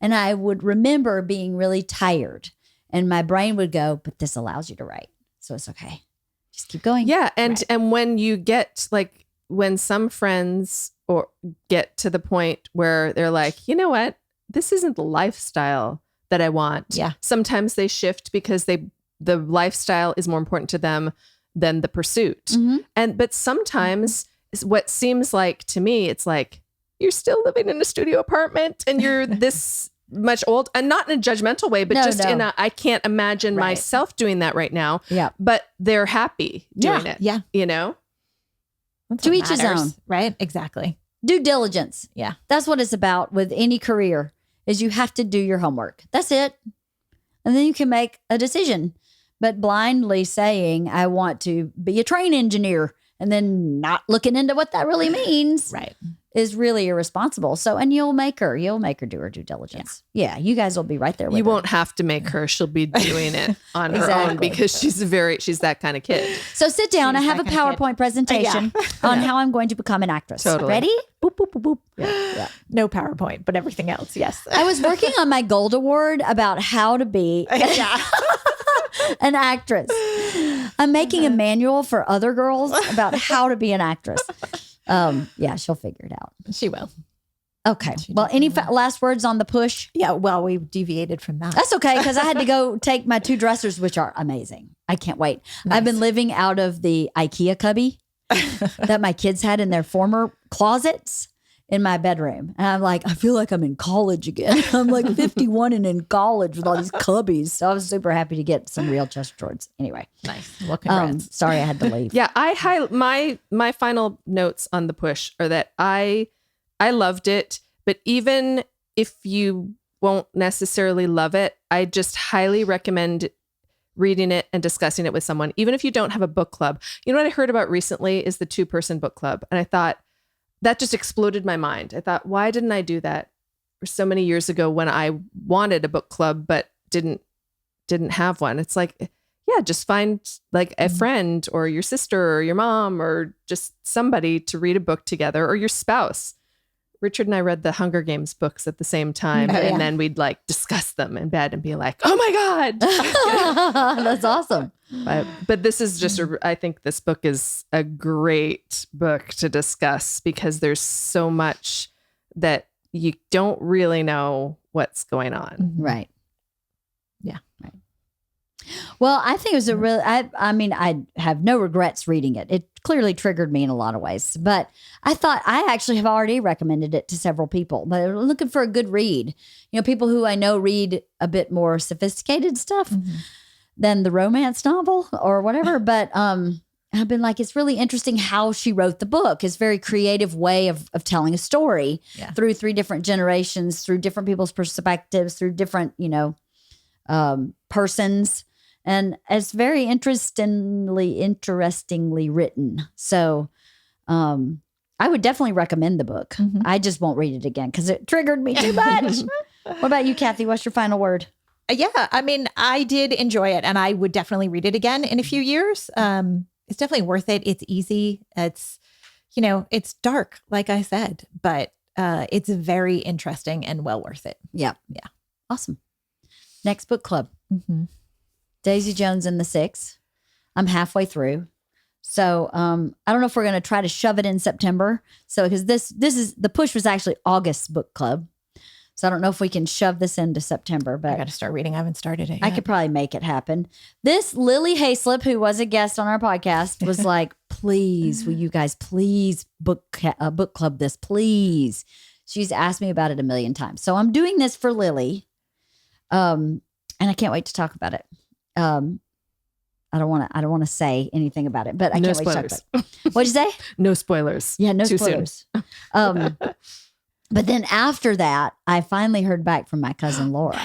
S1: And I would remember being really tired and my brain would go, but this allows you to write. So it's okay. Just keep going.
S3: Yeah. And when you get like, when some friends or get to the point where they're like, you know what, this isn't the lifestyle that I want.
S2: Yeah.
S3: Sometimes they shift because the lifestyle is more important to them than the pursuit. But sometimes what seems like to me, it's like, you're still living in a studio apartment and you're this much old, and not in a judgmental way, but in a, I can't imagine myself doing that right now.
S1: Yeah.
S3: But they're happy doing it.
S2: Yeah.
S3: You know?
S2: That's
S1: To
S2: what
S1: each his
S2: matters,
S1: own.
S2: Right? Exactly.
S1: Due diligence.
S2: Yeah.
S1: That's what it's about with any career is you have to do your homework. That's it. And then you can make a decision. But blindly saying, I want to be a train engineer and then not looking into what that really means
S2: Right.
S1: is really irresponsible. So, and you'll make her do her due diligence. Yeah. You guys will be right there with
S3: You
S1: her.
S3: won't have to make her. She'll be doing it on her
S1: Exactly.
S3: own because she's that kind of kid.
S1: So sit down. I
S2: She's
S1: have a
S2: that kind of kid.
S1: PowerPoint presentation on how I'm going to become an actress.
S3: Totally.
S1: Ready? Boop, boop, boop, boop. Yeah.
S2: No PowerPoint, but everything else. Yes.
S1: I was working on my Gold Award about how to be
S2: Yeah.
S1: an actress. I'm making a manual for other girls about how to be an actress. Yeah, she'll figure it out.
S2: She will.
S1: Okay. Well, any last words on the push?
S2: Yeah. Well, we deviated from that.
S1: That's okay because I had to go take my 2 dressers, which are amazing. I can't wait. I've been living out of the IKEA cubby that my kids had in their former closets in my bedroom. And I'm like, I feel like I'm in college again. I'm like 51 and in college with all these cubbies. So I was super happy to get some real Chester Jords. Anyway.
S2: Nice. Well, congrats.
S1: Sorry I had to leave.
S3: Yeah, my final notes on the push are that I loved it, but even if you won't necessarily love it, I just highly recommend reading it and discussing it with someone, even if you don't have a book club. You know what I heard about recently is the 2-person book club, and I thought that just exploded my mind. I thought, why didn't I do that for so many years ago when I wanted a book club but didn't have one? It's like, yeah, just find like a friend or your sister or your mom or just somebody to read a book together, or your spouse. Richard and I read the Hunger Games books at the same time, and then we'd like discuss them in bed and be like, "Oh my God,
S1: that's awesome!"
S3: But this is just, I think this book is a great book to discuss because there's so much that you don't really know what's going on.
S1: Right.
S2: Yeah.
S1: Right. Well, I think it was a really, I mean, I have no regrets reading it. It clearly triggered me in a lot of ways, but I thought I actually have already recommended it to several people, but they're looking for a good read. You know, people who I know read a bit more sophisticated stuff than the romance novel or whatever. But I've been like, it's really interesting how she wrote the book. It's a very creative way of telling a story through 3 different generations, through different people's perspectives, through different, persons. And it's very interestingly written. So I would definitely recommend the book. I just won't read it again because it triggered me too much. What about you, Cathy? What's your final word?
S2: Yeah, I mean, I did enjoy it, and I would definitely read it again in a few years. It's definitely worth it. It's easy. It's, it's dark, like I said, but it's very interesting and well worth it.
S1: Yeah. Awesome. Next book club. Daisy Jones and the Six. I'm halfway through. So I don't know if we're going to try to shove it in September. So because this is, the push was actually August's book club. So I don't know if we can shove this into September, but
S2: I got to start reading. I haven't started it yet.
S1: I could probably make it happen. This Lily Hayslip, who was a guest on our podcast, was like, please, will you guys please book club this, please? She's asked me about it a million times. So I'm doing this for Lily. And I can't wait to talk about it. I don't want to say anything about it, but I can't wait to talk about it. What'd you say?
S3: No spoilers.
S1: Yeah, no
S3: Too
S1: spoilers. But then after that, I finally heard back from my cousin Laura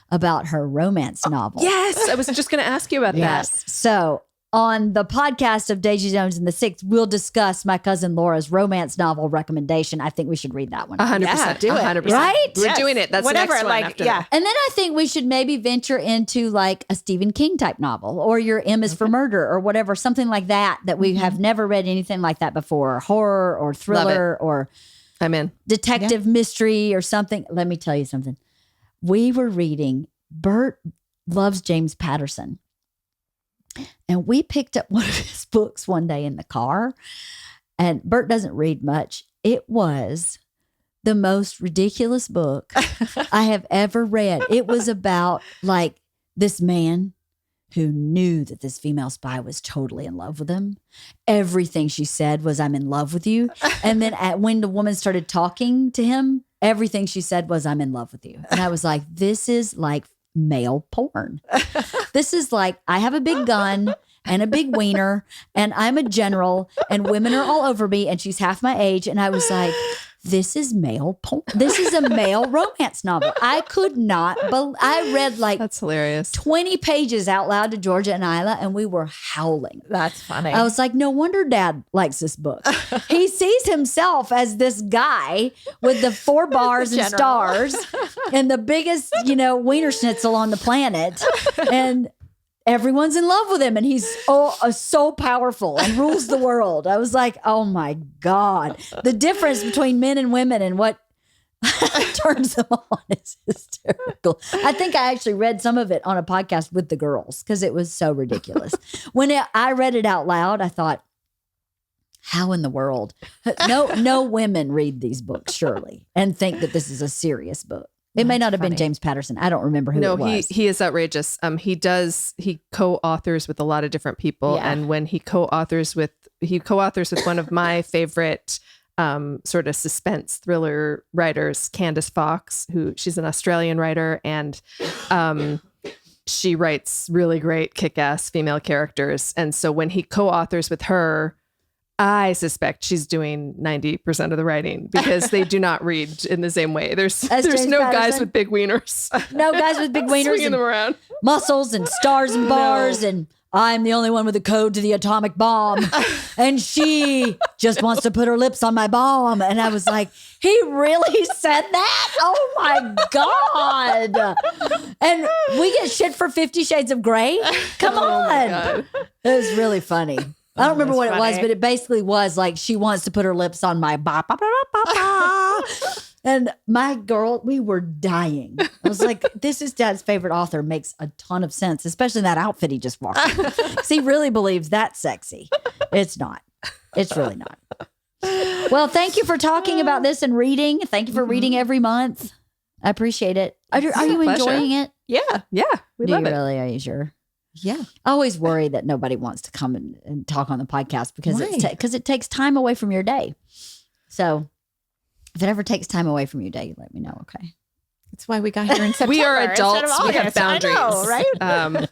S1: about her romance novel.
S3: Yes, I was just going to ask you about that.
S1: So on the podcast of Daisy Jones and the Six, we'll discuss my cousin Laura's romance novel recommendation. I think we should read that one.
S3: 100%.
S2: Yeah, do it.
S3: 100%.
S1: Right?
S3: We're doing it. That's
S2: Whatever,
S3: the next one
S2: like,
S3: after
S2: yeah.
S3: that.
S1: And then I think we should maybe venture into like a Stephen King type novel, or your M is for Murder or whatever, something like that we have never read anything like that before. Horror or thriller or
S3: I'm in.
S1: detective mystery or something. Let me tell you something. We were reading, Bert loves James Patterson. And we picked up one of his books one day in the car. And Bert doesn't read much. It was the most ridiculous book I have ever read. It was about like this man who knew that this female spy was totally in love with him. Everything she said was, I'm in love with you. And then when the woman started talking to him, everything she said was, I'm in love with you. And I was like, this is like male porn. This is like, I have a big gun and a big wiener and I'm a general and women are all over me and she's half my age. And I was like, this is male porn. This is a male romance novel. I could not, but I read like
S3: That's hilarious.
S1: 20 pages out loud to Georgia and Isla, and we were howling.
S2: That's funny.
S1: I was like, no wonder Dad likes this book. He sees himself as this guy with the 4 bars and stars and the biggest, wiener schnitzel on the planet. And everyone's in love with him, and he's so powerful and rules the world. I was like, oh my God. The difference between men and women and what turns them on is hysterical. I think I actually read some of it on a podcast with the girls because it was so ridiculous. When I read it out loud, I thought, how in the world? No women read these books, surely, and think that this is a serious book. It may not have been James Patterson. I don't remember who it was.
S3: He is outrageous. He co-authors with a lot of different people.
S1: Yeah.
S3: And when he co-authors with one of my favorite sort of suspense thriller writers, Candace Fox, she's an Australian writer, and she writes really great kick-ass female characters. And so when he co-authors with her, I suspect she's doing 90% of the writing because they do not read in the same way. There's no guys with big wieners.
S1: No guys with big wieners.
S3: Swinging them around.
S1: Muscles and stars and bars. And I'm the only one with a code to the atomic bomb. And she just wants to put her lips on my bomb. And I was like, he really said that? Oh my God. And we get shit for 50 Shades of Grey? Come on. It was really funny. I don't remember what it was, but it basically was like she wants to put her lips on my ba ba ba ba ba. And my girl, we were dying. I was like, this is Dad's favorite author. Makes a ton of sense, especially in that outfit he just walked in. 'Cause he really believes that's sexy. It's not. It's really not. Well, thank you for talking about this and reading. Thank you for reading every month. I appreciate it. Are you enjoying it?
S2: Yeah.
S3: We
S1: Do
S3: love
S1: you
S3: it.
S1: really? Are you sure?
S2: Yeah.
S1: I always worry that nobody wants to come and talk on the podcast because it takes time away from your day. So if it ever takes time away from your day, let me know. Okay.
S2: That's why we got here in September.
S3: We are
S2: instead of
S3: adults. We have
S2: August. I
S3: boundaries.
S2: know, right?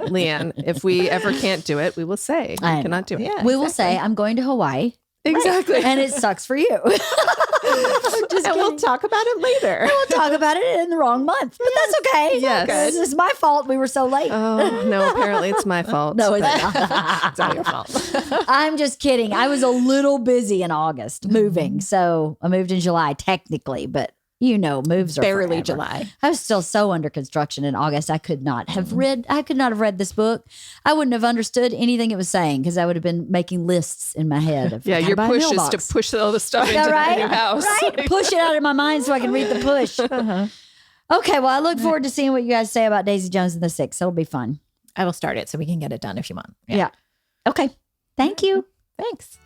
S3: Leanne, if we ever can't do it, we will say we
S1: I
S3: cannot do it.
S2: Yeah.
S1: We will say, I'm going to Hawaii.
S3: Exactly.
S1: And it sucks for you.
S2: And we'll talk about it later.
S1: We'll talk about it in the wrong month. But that's okay.
S3: Yes.
S1: This is my fault. We were so late.
S3: Oh, no, apparently it's my fault.
S1: No, it's not.
S2: It's not your fault.
S1: I'm just kidding. I was a little busy in August moving. So I moved in July technically, but moves are
S2: Barely
S1: forever.
S2: July.
S1: I was still so under construction in August. I could not have read this book. I wouldn't have understood anything it was saying because I would have been making lists in my head. Of,
S3: your push is to push all the stuff into the new house.
S1: Right? Push it out of my mind so I can read the push. Okay, well, I look forward to seeing what you guys say about Daisy Jones and the Six. It'll be fun.
S2: I will start it so we can get it done if you want.
S1: Yeah. Okay. Thank you.
S2: Thanks.